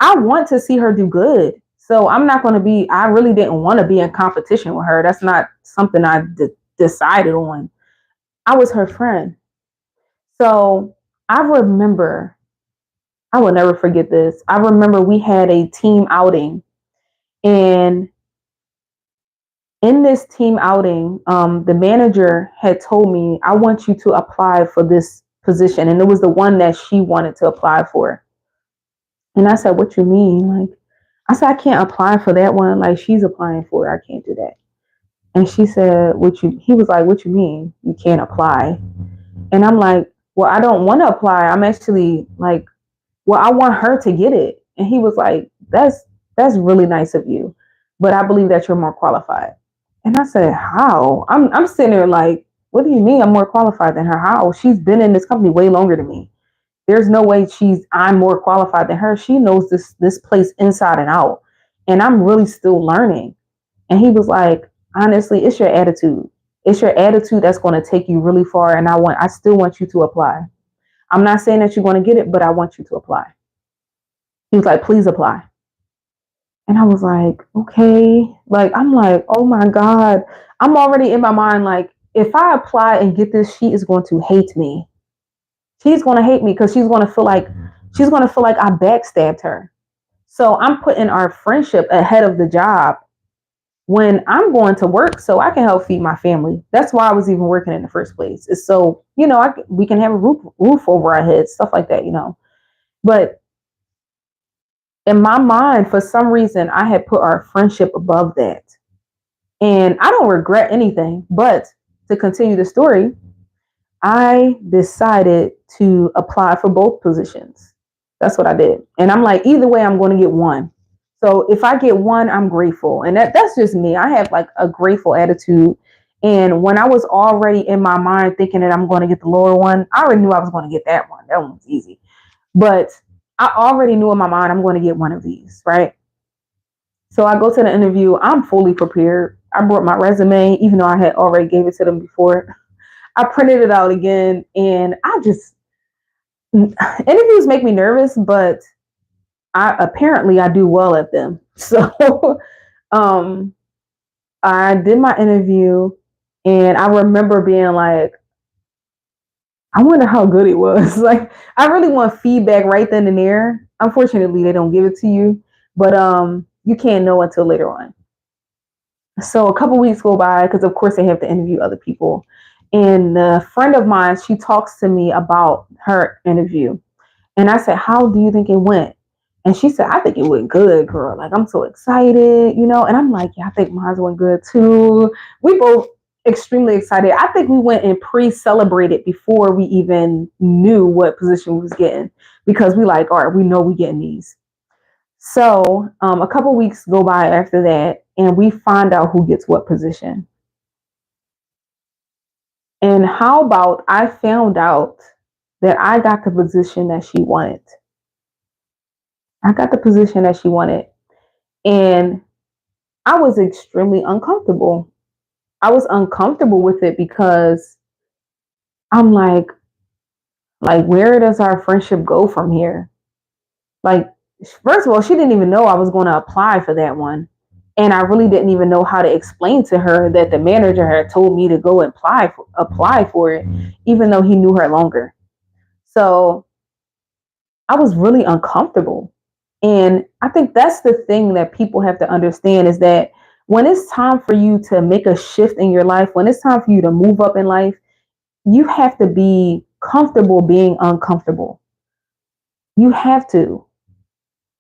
I want to see her do good. So I'm not going to I really didn't want to be in competition with her. That's not something I decided on. I was her friend. So I remember, I will never forget this. I remember we had a team outing, and in this team outing, the manager had told me, I want you to apply for this position. And it was the one that she wanted to apply for. And I said, what you mean? Like, I said, I can't apply for that one. Like, she's applying for it. I can't do that. And she said, he was like, what you mean? You can't apply. And I'm like, well, I don't want to apply. I'm actually like, well, I want her to get it. And he was like, that's really nice of you, but I believe that you're more qualified. And I said, how? I'm sitting there like, what do you mean I'm more qualified than her? How? She's been in this company way longer than me. There's no way I'm more qualified than her. She knows this place inside and out. And I'm really still learning. And he was like, honestly, it's your attitude. It's your attitude that's going to take you really far. And I still want you to apply. I'm not saying that you're going to get it, but I want you to apply. He was like, please apply. And I was like, okay. Like, I'm like, oh my God. I'm already in my mind, like, if I apply and get this, she is going to hate me. She's going to hate me because she's going to feel like I backstabbed her. So I'm putting our friendship ahead of the job when I'm going to work so I can help feed my family. That's why I was even working in the first place. It's so, we can have a roof over our heads, stuff like that, But in my mind, for some reason, I had put our friendship above that. And I don't regret anything, but to continue the story, I decided to apply for both positions. That's what I did. And I'm like, either way, I'm going to get one. So if I get one, I'm grateful. And that's just me. I have like a grateful attitude. And when I was already in my mind thinking that I'm going to get the lower one, I already knew I was going to get that one. That one was easy. But I already knew in my mind I'm going to get one of these, right? So I go to the interview. I'm fully prepared. I brought my resume, even though I had already gave it to them before. I printed it out again, and interviews make me nervous, but I do well at them. So I did my interview, and I remember being like, I wonder how good it was. Like, I really want feedback right then and there. Unfortunately, they don't give it to you, but you can't know until later on. So a couple weeks go by because, of course, they have to interview other people. And a friend of mine, she talks to me about her interview. And I said, how do you think it went? And she said, I think it went good, girl. Like, I'm so excited, And I'm like, yeah, I think mine went good too. We both extremely excited. I think we went and pre-celebrated before we even knew what position we was getting, because we like, all right, we know we getting these. So a couple weeks go by after that, and we find out who gets what position. And how about I found out that I got the position that she wanted. I got the position that she wanted. And I was extremely uncomfortable. I was uncomfortable with it because I'm like, where does our friendship go from here? Like, first of all, she didn't even know I was going to apply for that one. And I really didn't even know how to explain to her that the manager had told me to go and apply for it, even though he knew her longer. So I was really uncomfortable. And I think that's the thing that people have to understand, is that when it's time for you to make a shift in your life, when it's time for you to move up in life, you have to be comfortable being uncomfortable. You have to.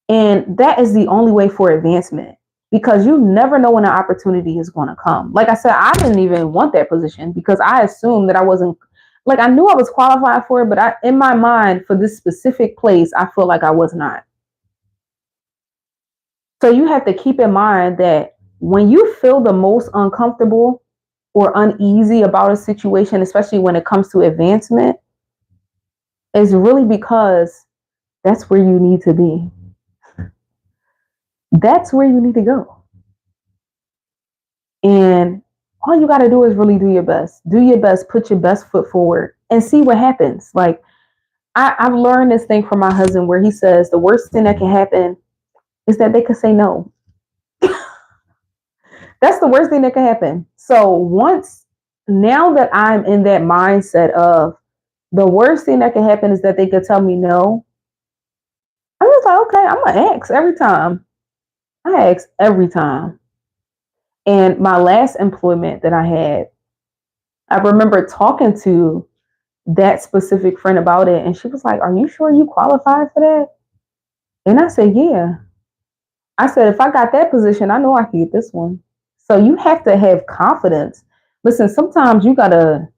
And that is the only way for advancement, because you never know when an opportunity is going to come. Like I said, I didn't even want that position because I assumed that I wasn't, like, I knew I was qualified for it, but in my mind, for this specific place, I feel like I was not. So you have to keep in mind that when you feel the most uncomfortable or uneasy about a situation, especially when it comes to advancement, is really because that's where you need to be. That's where you need to go. And all you got to do is really do your best. Do your best, put your best foot forward, and see what happens. Like, I've learned this thing from my husband where he says the worst thing that can happen is that they could say no. That's the worst thing that can happen. So now that I'm in that mindset of the worst thing that can happen is that they could tell me no, I'm just like, okay, I'm gonna ask every time. I ask every time. And my last employment that I had, I remember talking to that specific friend about it, and she was like, are you sure you qualified for that? And I said, yeah. I said, if I got that position, I know I can get this one. So you have to have confidence. Listen, sometimes you gotta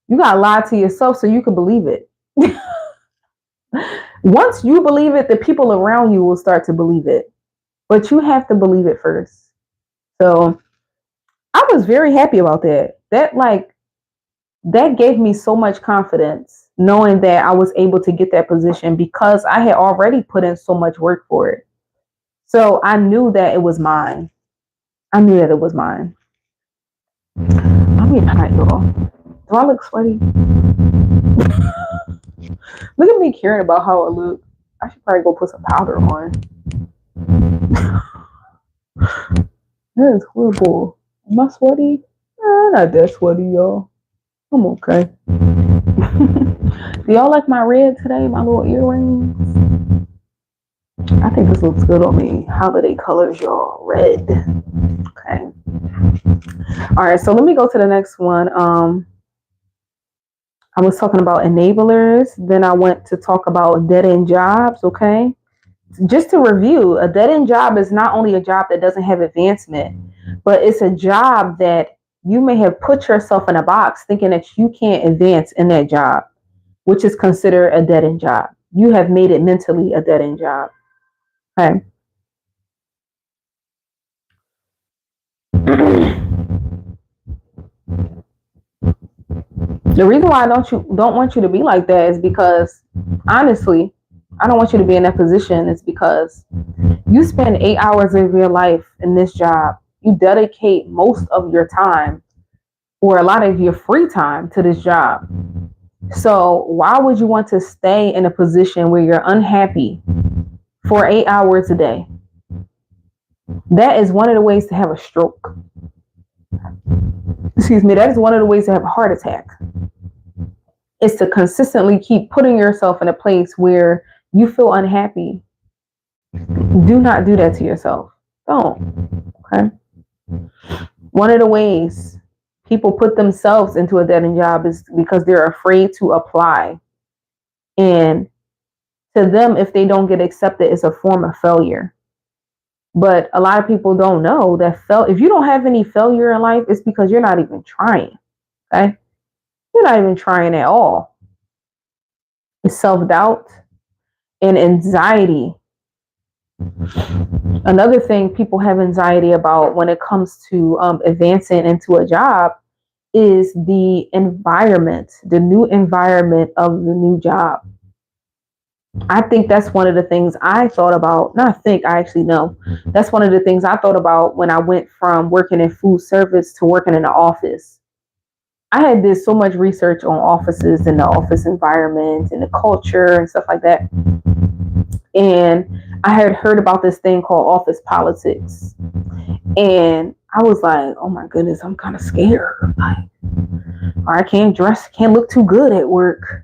lie to yourself so you can believe it. Once you believe it, the people around you will start to believe it. But you have to believe it first. So I was very happy about that. That, like, that gave me so much confidence knowing that I was able to get that position because I had already put in so much work for it. So I knew that it was mine. I knew that it was mine. I'm getting hot, y'all. Do I look sweaty? Look at me caring about how I look. I should probably go put some powder on. That is horrible. Am I sweaty? Nah, not that sweaty, y'all. I'm okay. Do y'all like my red today? My little earrings? I think this looks good on me. Holiday colors, y'all. Red. Okay. All right, so let me go to the next one. I was talking about enablers. Then I went to talk about dead-end jobs, okay? Just to review, a dead-end job is not only a job that doesn't have advancement, but it's a job that you may have put yourself in a box thinking that you can't advance in that job, which is considered a dead-end job. You have made it mentally a dead-end job. Okay. The reason why I don't want you to be like that is because, honestly, I don't want you to be in that position is because you spend 8 hours of your life in this job. You dedicate most of your time or a lot of your free time to this job. So why would you want to stay in a position where you're unhappy for 8 hours a day? That is one of the ways to have a stroke. Excuse me, that is one of the ways to have a heart attack. Is to consistently keep putting yourself in a place where you feel unhappy. Do not do that to yourself. Don't. Okay. One of the ways people put themselves into a dead-end job is because they're afraid to apply. And to them, if they don't get accepted, it's a form of failure. But a lot of people don't know that if you don't have any failure in life, it's because you're not even trying. Okay? You're not even trying at all. It's self-doubt and anxiety. Another thing people have anxiety about when it comes to advancing into a job is the environment, the new environment of the new job. I think that's one of the things I thought about. Not think, I actually know. That's one of the things I thought about when I went from working in food service to working in the office. I had did so much research on offices and the office environment and the culture and stuff like that. And I had heard about this thing called office politics. And I was like, oh my goodness, I'm kind of scared. Like, I can't look too good at work.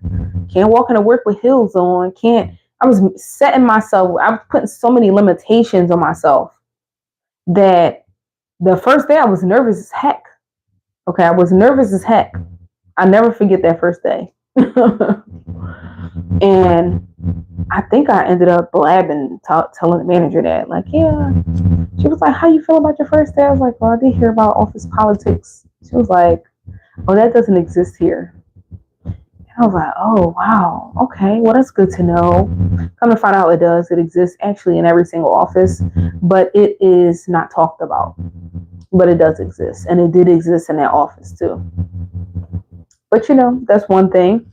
Can't walk into work with heels on. I was setting myself, I was putting so many limitations on myself that the first day I was nervous as heck. Okay, I was nervous as heck. I never forget that first day. And I think I ended up blabbing, telling the manager that, like, yeah. She was like, how you feel about your first day? I was like, well, I did hear about office politics. She was like, oh, that doesn't exist here. And I was like, oh, wow. Okay, well, that's good to know. Come to find out it does. It exists actually in every single office, but it is not talked about. But it does exist. And it did exist in that office too. But that's one thing.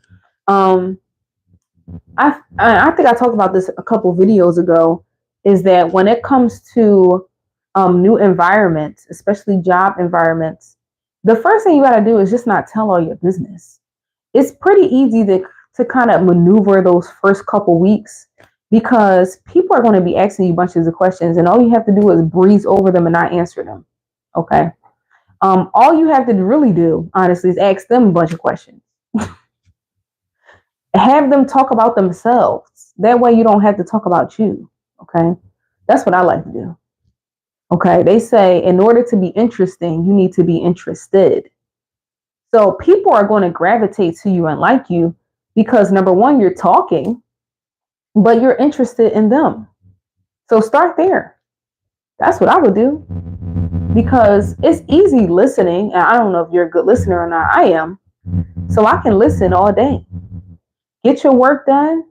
I think I talked about this a couple videos ago, is that when it comes to new environments, especially job environments, the first thing you got to do is just not tell all your business. It's pretty easy to kind of maneuver those first couple weeks because people are going to be asking you bunches of questions and all you have to do is breeze over them and not answer them. Okay. All you have to really do, honestly, is ask them a bunch of questions. Have them talk about themselves. That way you don't have to talk about you. Okay. That's what I like to do. Okay. They say in order to be interesting, you need to be interested. So people are going to gravitate to you and like you because number one, you're talking, but you're interested in them. So start there. That's what I would do because it's easy listening. And I don't know if you're a good listener or not. I am. So I can listen all day. Get your work done.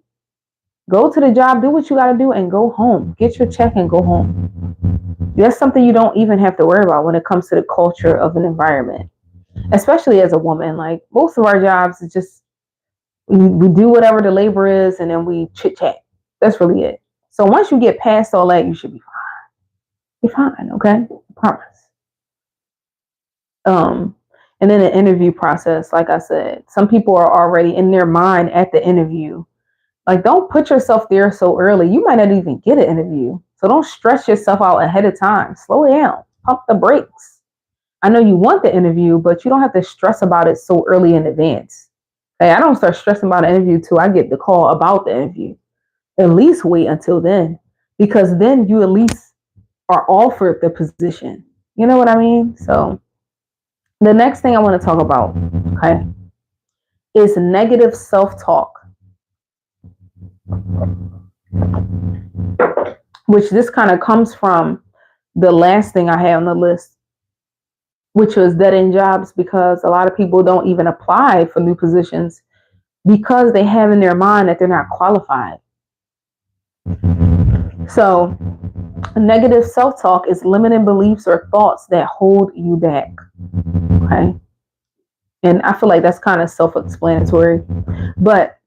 Go to the job, do what you got to do, and go home. Get your check and go home. That's something you don't even have to worry about when it comes to the culture of an environment. especially as a woman. Like most of our jobs is just we do whatever the labor is and then we chit chat. That's really it. So once you get past all that, you should be fine. Be fine, okay? I promise. And then the interview process, like I said, some people are already in their mind at the interview. Like, don't put yourself there so early. You might not even get an interview. So don't stress yourself out ahead of time. Slow down. Pump the brakes. I know you want the interview, but you don't have to stress about it so early in advance. Hey, I don't start stressing about an interview till I get the call about the interview. At least wait until then, because then you at least are offered the position. You know what I mean? So the next thing I want to talk about, okay, is negative self-talk, which this kind of comes from the last thing I had on the list, which was dead end jobs, because a lot of people don't even apply for new positions because they have in their mind that they're not qualified. So negative self-talk is limiting beliefs or thoughts that hold you back. Okay. And I feel like that's kind of self-explanatory. But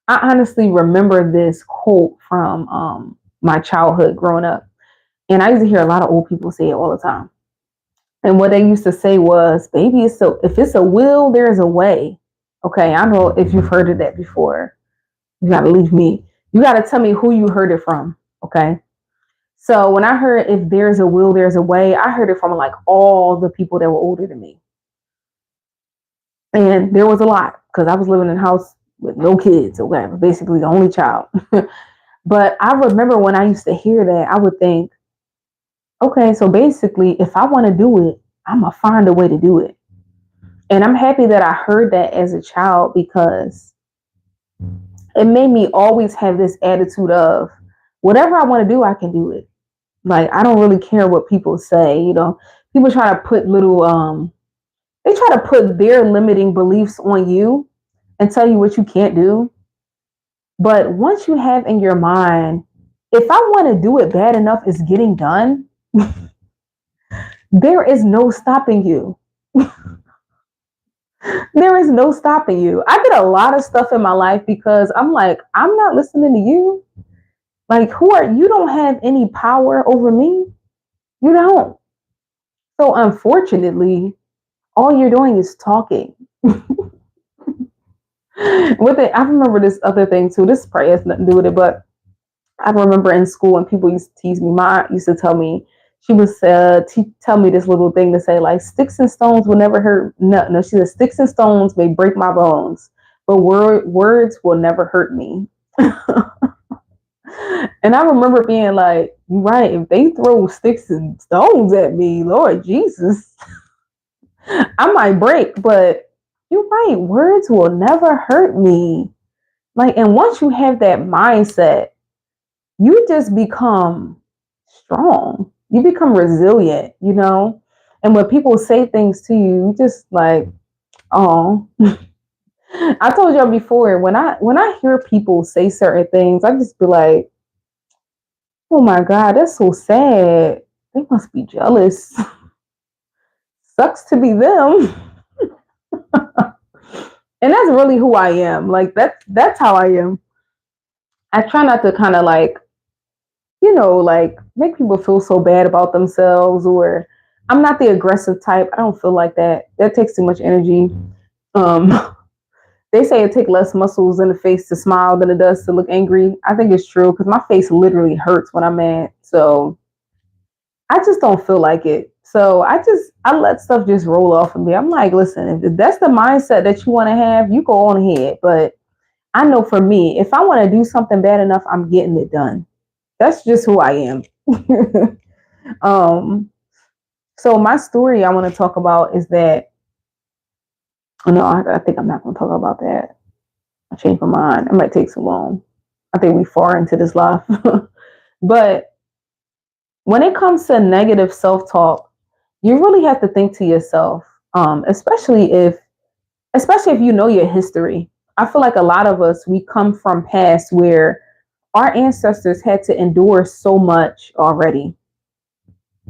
I honestly remember this quote from my childhood growing up. And I used to hear a lot of old people say it all the time. And what they used to say was, baby, if it's a will, there's a way. Okay, I don't know if you've heard of that before. You got to leave me. You got to tell me who you heard it from. Okay. So when I heard if there's a will, there's a way, I heard it from like all the people that were older than me. And there was a lot because I was living in a house with no kids. Okay, basically the only child. But I remember when I used to hear that, I would think, okay, so basically, if I want to do it, I'm going to find a way to do it. And I'm happy that I heard that as a child because it made me always have this attitude of whatever I want to do, I can do it. Like, I don't really care what people say. You know, people try to put they try to put their limiting beliefs on you and tell you what you can't do. But once you have in your mind, if I want to do it bad enough, it's getting done. There is no stopping you. There is no stopping you. I did a lot of stuff in my life because I'm like, I'm not listening to you. Like, you don't have any power over me. You don't. So unfortunately, all you're doing is talking. I remember this other thing too. This probably has nothing to do with it, but I remember in school when people used to tease me. My aunt used to tell me, she would tell me this little thing to say, like, sticks and stones will never hurt. No, she said, sticks and stones may break my bones, but words will never hurt me. And I remember being like, you're right, if they throw sticks and stones at me, Lord Jesus, I might break, but you're right, words will never hurt me. Like, and once you have that mindset, you just become strong. You become resilient, you know? And when people say things to you, you just like, oh. I told y'all before, when I hear people say certain things, I just be like, oh my God, that's so sad. They must be jealous. Sucks to be them. And that's really who I am. Like that's how I am. I try not to kind of like, like make people feel so bad about themselves, or I'm not the aggressive type. I don't feel like that. That takes too much energy. They say it takes less muscles in the face to smile than it does to look angry. I think it's true because my face literally hurts when I'm mad. So I just don't feel like it. So I let stuff just roll off of me. I'm like, listen, if that's the mindset that you want to have, you go on ahead. But I know for me, if I want to do something bad enough, I'm getting it done. That's just who I am. So my story I want to talk about is that, no, I think I'm not going to talk about that. I changed my mind. It might take so long. I think we far into this life. But when it comes to negative self-talk, you really have to think to yourself, especially if you know your history. I feel like a lot of us, we come from past where our ancestors had to endure so much already.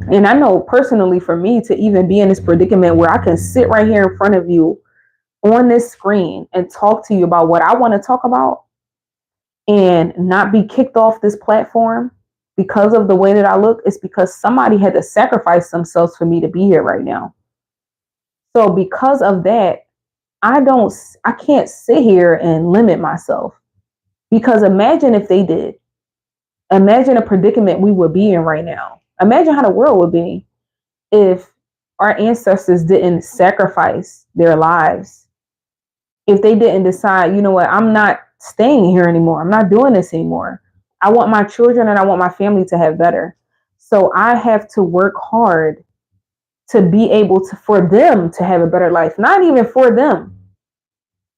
And I know personally for me to even be in this predicament where I can sit right here in front of you on this screen and talk to you about what I want to talk about and not be kicked off this platform because of the way that I look, is because somebody had to sacrifice themselves for me to be here right now. So because of that, I can't sit here and limit myself, because imagine if they did. Imagine a predicament we would be in right now. Imagine how the world would be if our ancestors didn't sacrifice their lives. If they didn't decide, you know what, I'm not staying here anymore. I'm not doing this anymore. I want my children and I want my family to have better. So I have to work hard to be able to, for them to have a better life. Not even for them.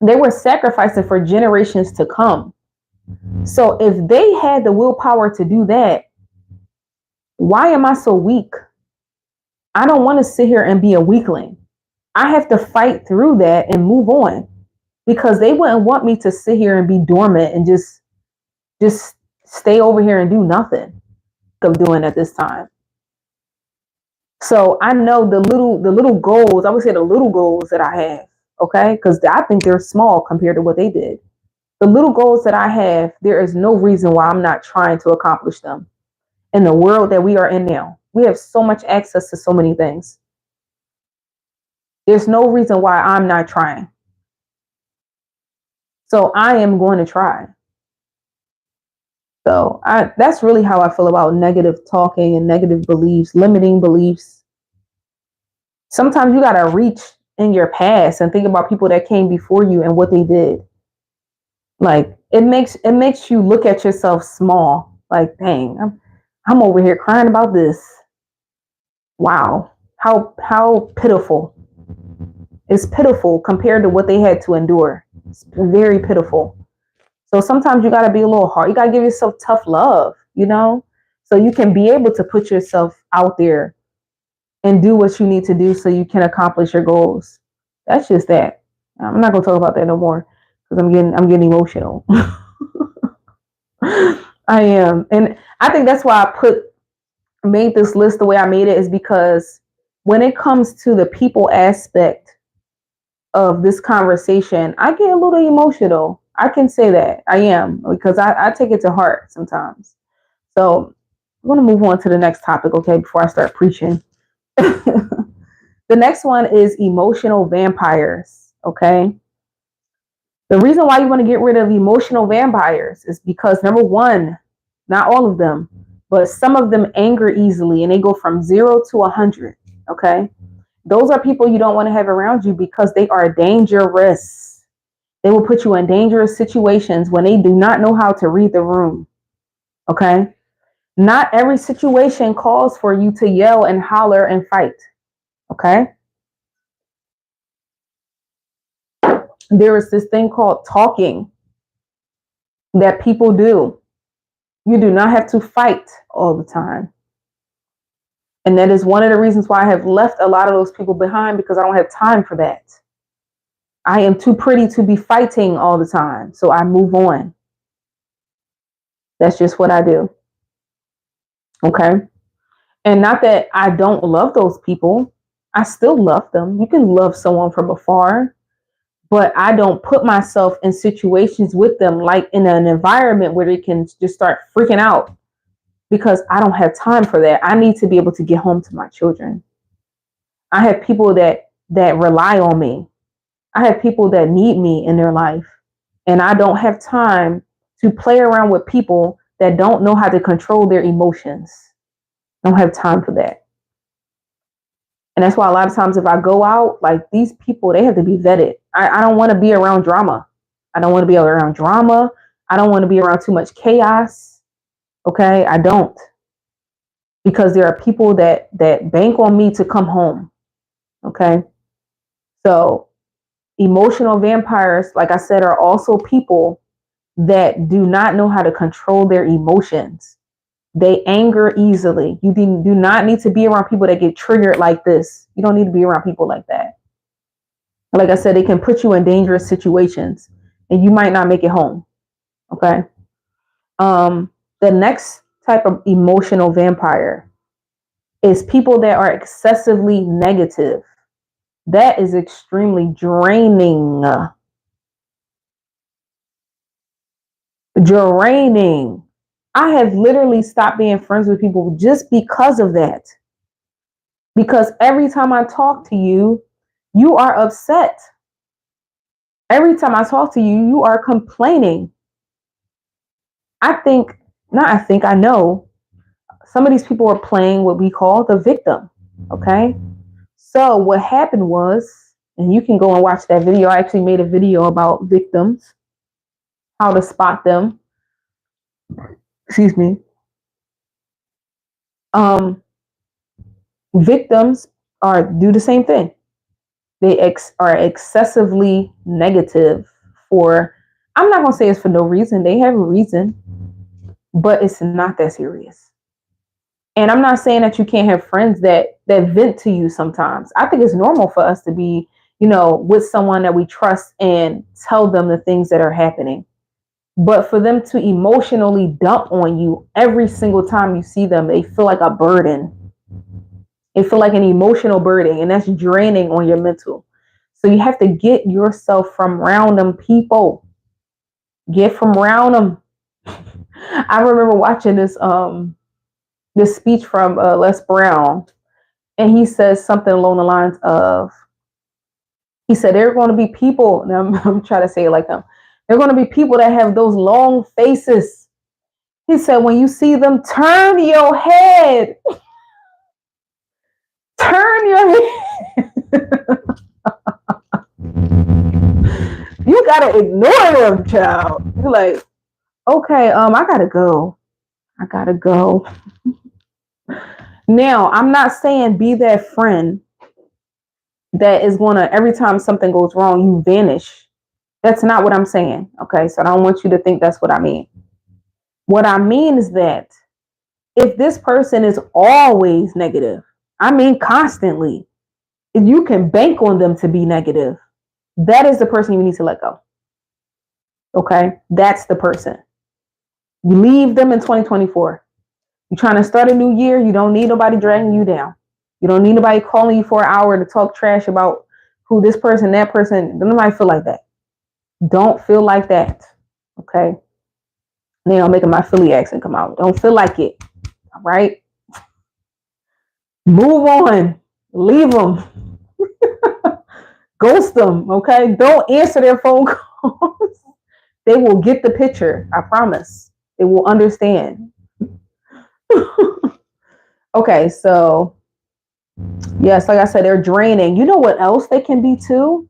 They were sacrificing for generations to come. So if they had the willpower to do that, why am I so weak? I don't want to sit here and be a weakling. I have to fight through that and move on, because they wouldn't want me to sit here and be dormant and just stay over here and do nothing of doing at this time. So I know the little goals, I would say the little goals that I have, okay? Because I think they're small compared to what they did. The little goals that I have, there is no reason why I'm not trying to accomplish them in the world that we are in now. We have so much access to so many things. There's no reason why I'm not trying. So I am going to try. So that's really how I feel about negative talking and negative beliefs, limiting beliefs. Sometimes you got to reach in your past and think about people that came before you and what they did. Like it makes you look at yourself small. Like, dang, I'm over here crying about this. Wow, how pitiful. It's pitiful compared to what they had to endure. It's very pitiful. So sometimes you got to be a little hard. You got to give yourself tough love, so you can be able to put yourself out there and do what you need to do so you can accomplish your goals. That's just that. I'm not going to talk about that no more because I'm getting emotional. I am. And I think that's why I made this list the way I made it, is because when it comes to the people aspect of this conversation, I get a little emotional. I can say that I am, because I take it to heart sometimes. So I'm going to move on to the next topic, okay, before I start preaching. The next one is emotional vampires, okay? The reason why you want to get rid of emotional vampires is because, number one, not all of them, but some of them anger easily and they go from 0 to 100, okay? Those are people you don't want to have around you because they are dangerous. They will put you in dangerous situations when they do not know how to read the room, okay? Not every situation calls for you to yell and holler and fight, okay? There is this thing called talking that people do. You do not have to fight all the time. And that is one of the reasons why I have left a lot of those people behind, because I don't have time for that. I am too pretty to be fighting all the time. So I move on. That's just what I do. Okay. And not that I don't love those people. I still love them. You can love someone from afar, but I don't put myself in situations with them, like in an environment where they can just start freaking out, because I don't have time for that. I need to be able to get home to my children. I have people that rely on me. I have people that need me in their life, and I don't have time to play around with people that don't know how to control their emotions. I don't have time for that. And that's why a lot of times if I go out, like, these people, they have to be vetted. I don't want to be around drama. I don't want to be around drama. I don't want to be around too much chaos. Okay, I don't. Because there are people that bank on me to come home. Okay. So emotional vampires, like I said, are also people that do not know how to control their emotions. They anger easily. You do not need to be around people that get triggered like this. You don't need to be around people like that. Like I said, they can put you in dangerous situations and you might not make it home. Okay. The next type of emotional vampire is people that are excessively negative. That is extremely draining. Draining. I have literally stopped being friends with people just because of that. Because every time I talk to you, you are upset. Every time I talk to you, you are complaining. I know some of these people are playing what we call the victim. Okay. So what happened was, and you can go and watch that video. I actually made a video about victims, how to spot them. Excuse me. Victims do the same thing. They are excessively negative for, I'm not going to say it's for no reason. They have a reason, but it's not that serious. And I'm not saying that you can't have friends that vent to you sometimes. I think it's normal for us to be, with someone that we trust and tell them the things that are happening. But for them to emotionally dump on you every single time you see them, they feel like a burden. They feel like an emotional burden, and that's draining on your mental. So you have to get yourself from random people. Get from around them. I remember watching this speech from Les Brown, and he says something along the lines of, he said, there are going to be people, and I'm trying to say it like him, there are going to be people that have those long faces. He said, when you see them, turn your head. Turn your head. You gotta ignore them, child. You're like, okay, I gotta go. Now, I'm not saying be that friend that is gonna, every time something goes wrong, you vanish. That's not what I'm saying. Okay, so I don't want you to think that's what I mean. What I mean is that if this person is always negative, I mean constantly, if you can bank on them to be negative, that is the person you need to let go. Okay, that's the person. You leave them in 2024. You're trying to start a new year. You don't need nobody dragging you down. You don't need nobody calling you for an hour to talk trash about who this person, that person. Don't nobody feel like that. Don't feel like that. Okay. Now I'm making my Philly accent come out. Don't feel like it. All right. Move on. Leave them. Ghost them. Okay. Don't answer their phone calls. They will get the picture. I promise. They will understand. Okay. So, yes, like I said, they're draining. You know what else they can be too?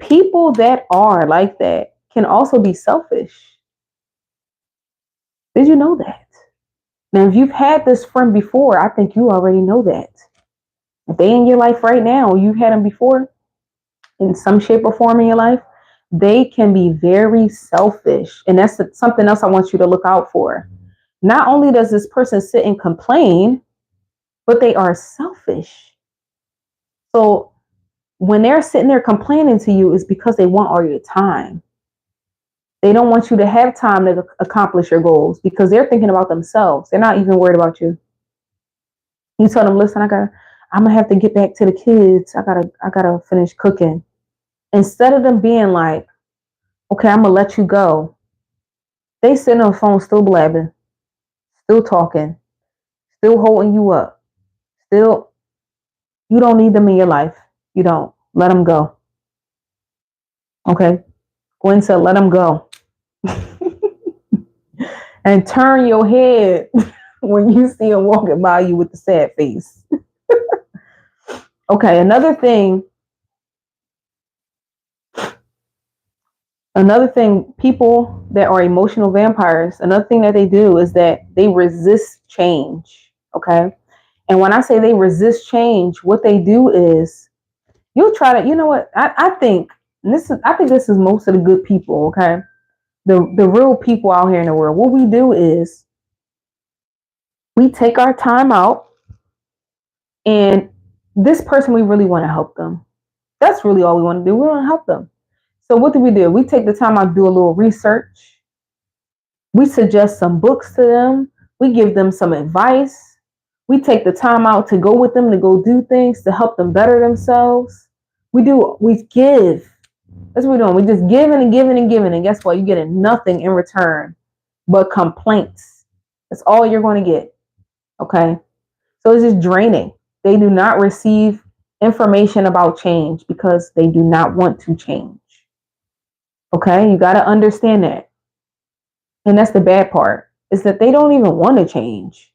People that are like that can also be selfish. Did you know that? Now, if you've had this friend before, I think you already know that. If they in your life right now, you've had them before in some shape or form in your life, they can be very selfish. And that's something else I want you to look out for. Not only does this person sit and complain, but they are selfish. So when they're sitting there complaining to you, it's because they want all your time. They don't want you to have time to accomplish your goals because they're thinking about themselves. They're not even worried about you. You tell them, listen, I'm gonna have to get back to the kids. I gotta finish cooking. Instead of them being like, okay, I'm gonna let you go, they sit on the phone still blabbing, still talking, still holding you up. Still, you don't need them in your life. You don't. Let them go. Okay? Gwen said, let them go. And turn your head when you see them walking by you with the sad face. Okay, another thing, people that are emotional vampires, another thing that they do is that they resist change. Okay? And when I say they resist change, what they do is you'll try to, you know what? I think this is most of the good people, okay? The real people out here in the world. What we do is we take our time out, and this person, we really want to help them. That's really all we want to do. We want to help them. So what do? We take the time out to do a little research. We suggest some books to them. We give them some advice. We take the time out to go with them, to go do things, to help them better themselves. We give. That's what we're doing. We just giving and giving and giving. And guess what? You're getting nothing in return but complaints. That's all you're going to get. Okay. So it's just draining. They do not receive information about change because they do not want to change. Okay. You got to understand that. And that's the bad part, is that they don't even want to change.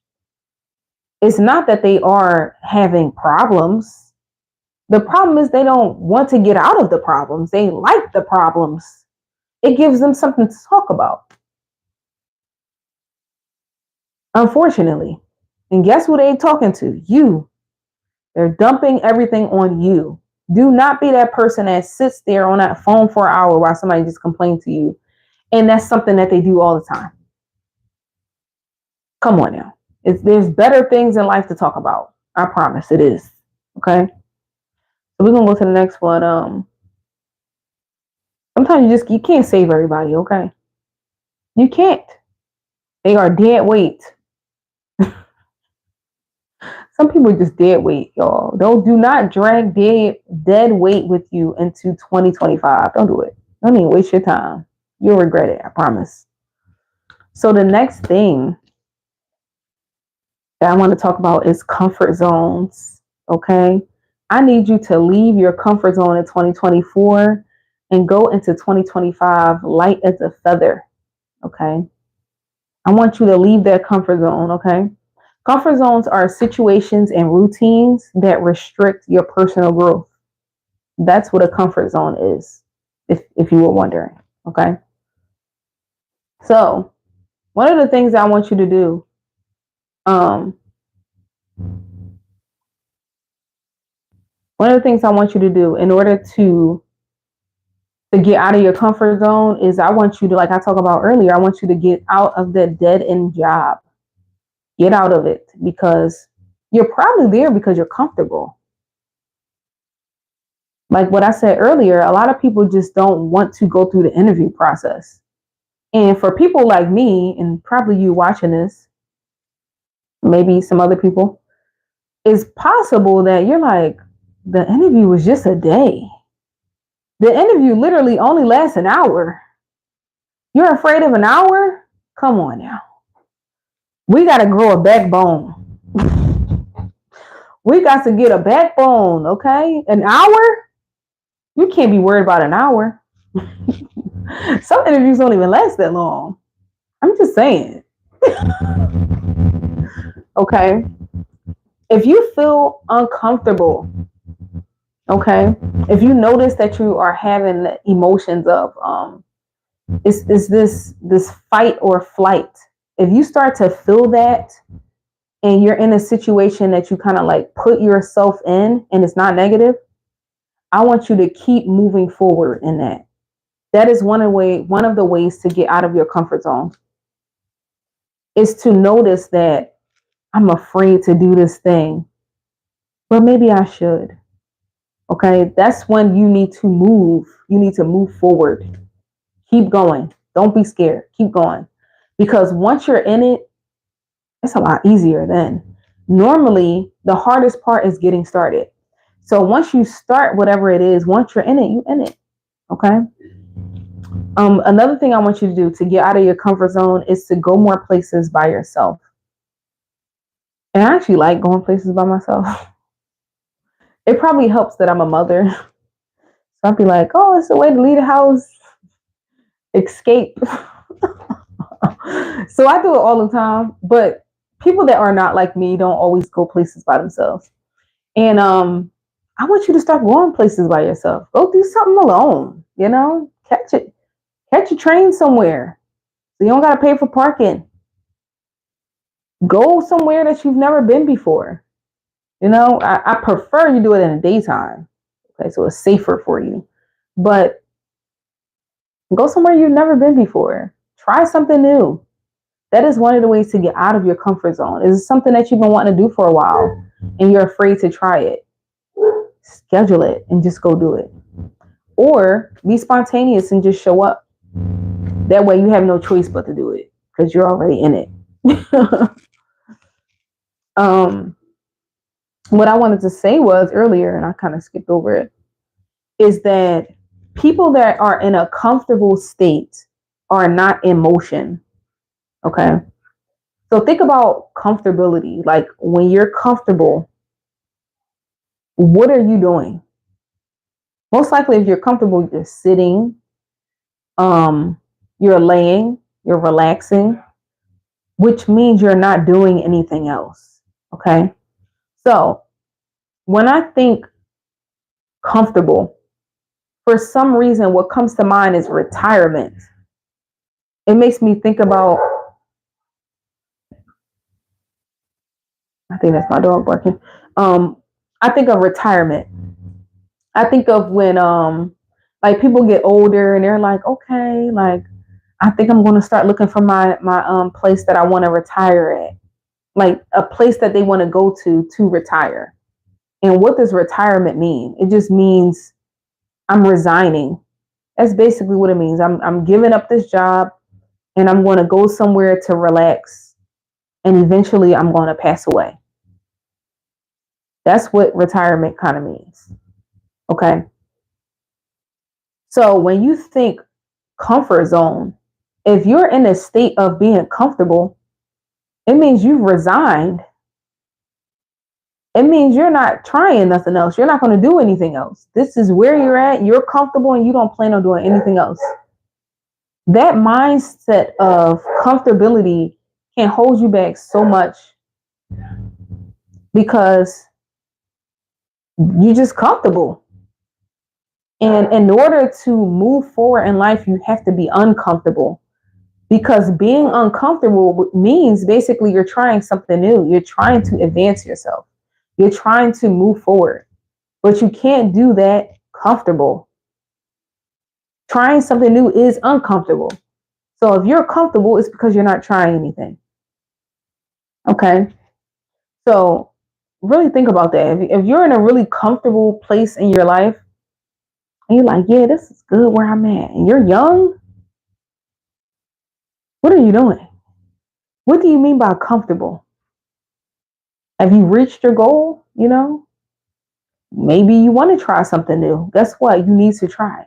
It's not that they are having problems. The problem is they don't want to get out of the problems. They like the problems. It gives them something to talk about. Unfortunately. And guess who they talking to? You. They're dumping everything on you. Do not be that person that sits there on that phone for an hour while somebody just complains to you. And that's something that they do all the time. Come on now. There's better things in life to talk about. I promise it is. Okay. So we're gonna go to the next one. Sometimes you can't save everybody, okay? You can't. They are dead weight. Some people are just dead weight, y'all. Do not drag dead weight with you into 2025. Don't do it. Don't even waste your time. You'll regret it, I promise. So the next thing that I want to talk about is comfort zones. Okay. I need you to leave your comfort zone in 2024 and go into 2025 light as a feather. Okay. I want you to leave that comfort zone. Okay. Comfort zones are situations and routines that restrict your personal growth. That's what a comfort zone is, if you were wondering. Okay. So one of the things I want you to do, in order to get out of your comfort zone is I want you to, like I talked about earlier, I want you to get out of that dead end job. Get out of it, because you're probably there because you're comfortable. Like what I said earlier, a lot of people just don't want to go through the interview process. And for people like me, and probably you watching this, maybe some other people, it's possible that you're like, the interview was just a day. The interview literally only lasts an hour. You're afraid of an hour? Come on now. We got to grow a backbone. We got to get a backbone, okay? An hour? You can't be worried about an hour. Some interviews don't even last that long. I'm just saying. Okay? If you feel uncomfortable, okay, if you notice that you are having emotions of is this fight or flight, if you start to feel that and you're in a situation that you kind of like put yourself in and it's not negative, I want you to keep moving forward in that. That is one of the ways to get out of your comfort zone, is to notice that I'm afraid to do this thing, but maybe I should. Okay, that's when you need to move. You need to move forward. Keep going. Don't be scared. Keep going. Because once you're in it, it's a lot easier then. Normally, the hardest part is getting started. So once you start whatever it is, once you're in it, you're in it. Okay? Another thing I want you to do to get out of your comfort zone is to go more places by yourself. And I actually like going places by myself. It probably helps that I'm a mother. So I'd be like, oh, it's a way to leave the house. Escape. So I do it all the time. But people that are not like me don't always go places by themselves. And I want you to start going places by yourself. Go do something alone. You know, catch a train somewhere. So you don't got to pay for parking. Go somewhere that you've never been before. You know, I prefer you do it in the daytime. Okay, so it's safer for you. But go somewhere you've never been before. Try something new. That is one of the ways to get out of your comfort zone. It's something that you've been wanting to do for a while and you're afraid to try it. Schedule it and just go do it. Or be spontaneous and just show up. That way you have no choice but to do it because you're already in it. What I wanted to say was earlier, and I kind of skipped over it, is that people that are in a comfortable state are not in motion. Okay. So think about comfortability. Like when you're comfortable, what are you doing? Most likely, if you're comfortable, you're sitting, you're laying, you're relaxing, which means you're not doing anything else. Okay. So when I think comfortable, for some reason, what comes to mind is retirement. It makes me think about, I think that's my dog barking. I think of retirement. I think of when like people get older and they're like, okay, like I think I'm going to start looking for my place that I want to retire at, like a place that they want to go to retire. And what does retirement mean? It just means I'm resigning. That's basically what it means. I'm giving up this job and I'm going to go somewhere to relax, and eventually I'm going to pass away. That's what retirement kind of means. Okay. So when you think comfort zone, if you're in a state of being comfortable, it means you've resigned. It means you're not trying nothing else. You're not going to do anything else. This is where you're at. You're comfortable and you don't plan on doing anything else. That mindset of comfortability can hold you back so much because you're just comfortable. And in order to move forward in life, you have to be uncomfortable, because being uncomfortable means basically you're trying something new. You're trying to advance yourself. You're trying to move forward, but you can't do that comfortable. Trying something new is uncomfortable. So if you're comfortable, it's because you're not trying anything. Okay. So really think about that. If you're in a really comfortable place in your life and you're like, yeah, this is good where I'm at, and you're young, what are you doing? What do you mean by comfortable? Have you reached your goal? You know, maybe you want to try something new. Guess what? You need to try.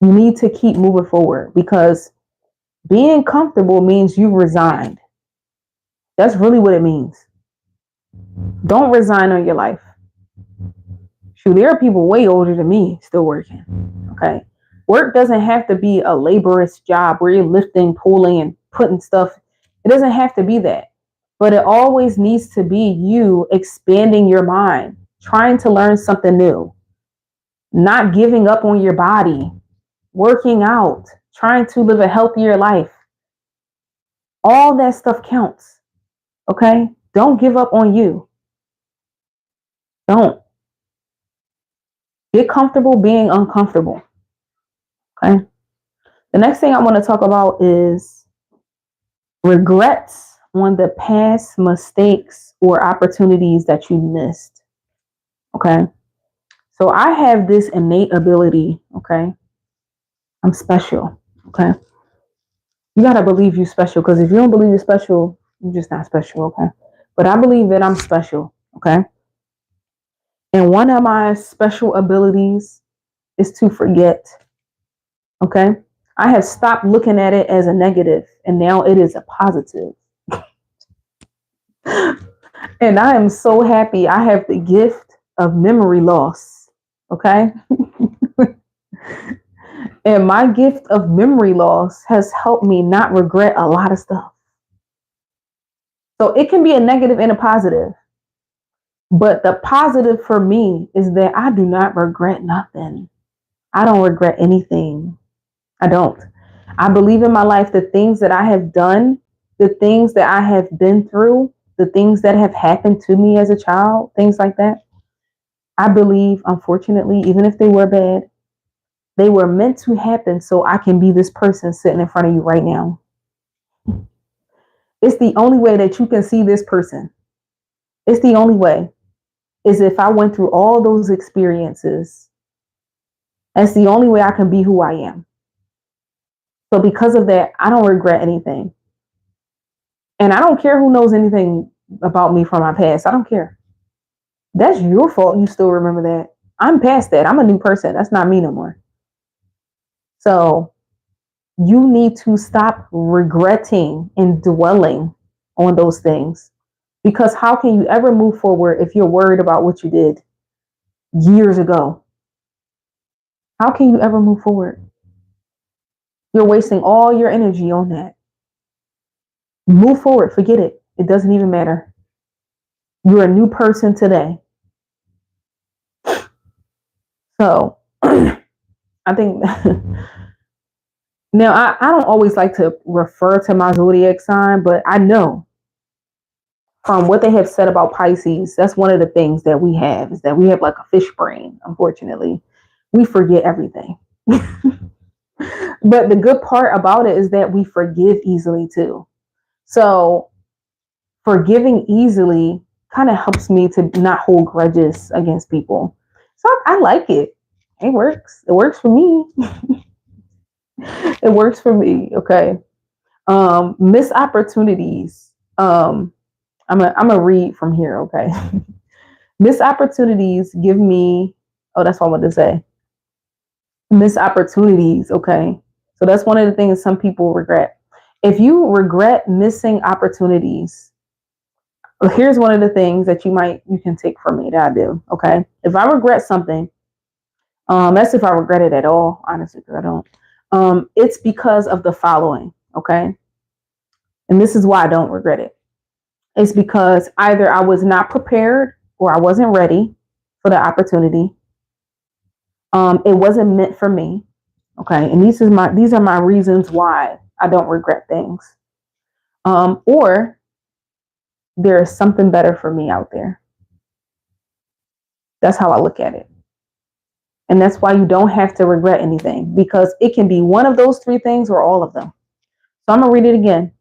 You need to keep moving forward, because being comfortable means you've resigned. That's really what it means. Don't resign on your life. Shoot, there are people way older than me still working. Okay. Work doesn't have to be a laborious job where you're lifting, pulling, and putting stuff. It doesn't have to be that. But it always needs to be you expanding your mind, trying to learn something new, not giving up on your body, working out, trying to live a healthier life. All that stuff counts. Okay? Don't give up on you. Don't. Get comfortable being uncomfortable. Okay? The next thing I want to talk about is regrets on the past mistakes or opportunities that you missed. Okay? So I have this innate ability. Okay? I'm special. Okay? You got to believe you're special, because if you don't believe you're special, you're just not special. Okay? But I believe that I'm special. Okay? And one of my special abilities is to forget. Okay? I have stopped looking at it as a negative, and now it is a positive. And I am so happy I have the gift of memory loss. Okay? And my gift of memory loss has helped me not regret a lot of stuff. So it can be a negative and a positive. But the positive for me is that I do not regret nothing. I don't regret anything. I don't. I believe in my life, the things that I have done, the things that I have been through, the things that have happened to me as a child, things like that. I believe, unfortunately, even if they were bad, they were meant to happen so I can be this person sitting in front of you right now. It's the only way that you can see this person. It's the only way, is if I went through all those experiences. That's the only way I can be who I am. So because of that, I don't regret anything. And I don't care who knows anything about me from my past. I don't care. That's your fault. You still remember that. I'm past that. I'm a new person. That's not me no more. So you need to stop regretting and dwelling on those things, because how can you ever move forward if you're worried about what you did years ago? How can you ever move forward? You're wasting all your energy on that. Move forward. Forget it. It doesn't even matter. You're a new person today. So I think now I don't always like to refer to my zodiac sign, but I know from what they have said about Pisces, that's one of the things that we have, is that we have like a fish brain. Unfortunately, we forget everything. But the good part about it is that we forgive easily too. So forgiving easily kind of helps me to not hold grudges against people. So I like it. It works. It works for me. It works for me. Okay. Missed opportunities. I'm a read from here. Okay. Missed opportunities give me, oh, that's what I wanted to say. Missed opportunities. Okay. So that's one of the things some people regret. If you regret missing opportunities, here's one of the things that you can take from me that I do. Okay. If I regret something, that's if I regret it at all, honestly, because I don't. It's because of the following. Okay. And this is why I don't regret it. It's because either I was not prepared or I wasn't ready for the opportunity. It wasn't meant for me. Okay. And these are my reasons why I don't regret things. Or there is something better for me out there. That's how I look at it. And that's why you don't have to regret anything, because it can be one of those three things or all of them. So I'm going to read it again.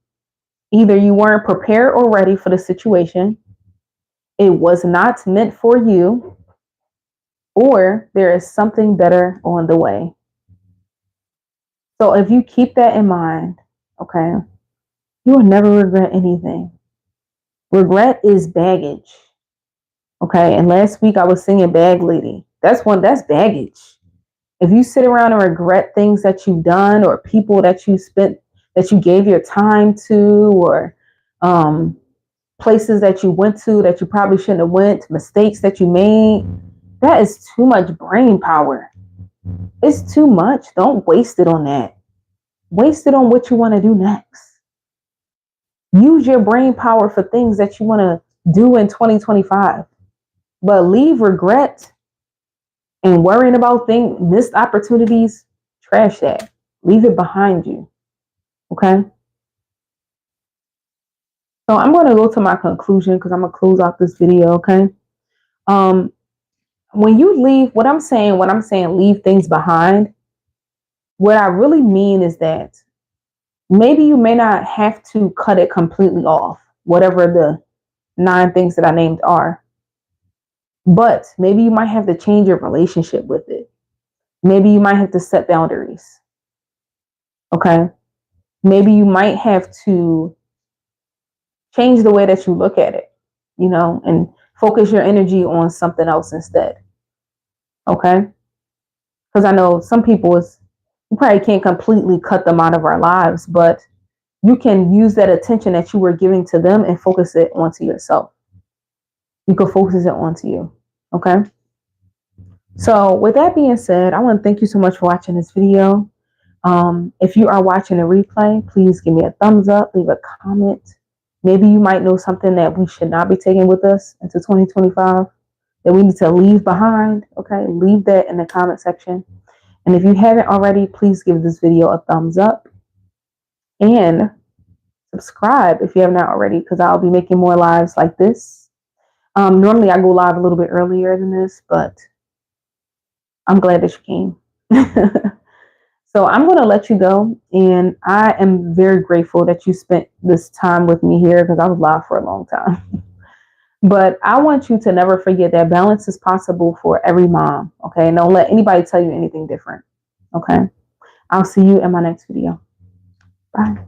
Either you weren't prepared or ready for the situation, it was not meant for you, or there is something better on the way. So if you keep that in mind, okay, you will never regret anything. Regret is baggage. Okay. And last week I was singing Bag Lady. That's baggage. If you sit around and regret things that you've done, or people that you gave your time to, or places that you went to that you probably shouldn't have went, mistakes that you made, that is too much brain power. It's too much. Don't waste it on that. Waste it on what you want to do next. Use your brain power for things that you want to do in 2025. But leave regret and worrying about missed opportunities, trash that. Leave it behind you. Okay? So I'm going to go to my conclusion, because I'm going to close out this video, okay? When you leave, when I'm saying leave things behind, what I really mean is that maybe you may not have to cut it completely off, whatever the 9 things that I named are. But maybe you might have to change your relationship with it. Maybe you might have to set boundaries. Okay? Maybe you might have to change the way that you look at it, and focus your energy on something else instead. Okay? Because I know some people, you probably can't completely cut them out of our lives, but you can use that attention that you were giving to them and focus it onto yourself. You can focus it onto you. Okay? So with that being said, I want to thank you so much for watching this video. If you are watching a replay, please give me a thumbs up, leave a comment. Maybe you might know something that we should not be taking with us into 2025, that we need to leave behind. Okay, leave that in the comment section. And if you haven't already, please give this video a thumbs up and subscribe if you have not already, because I'll be making more lives like this. Normally I go live a little bit earlier than this, but I'm glad that you came. So I'm going to let you go, and I am very grateful that you spent this time with me here, because I was live for a long time. But I want you to never forget that balance is possible for every mom. Okay. And don't let anybody tell you anything different. Okay. I'll see you in my next video. Bye.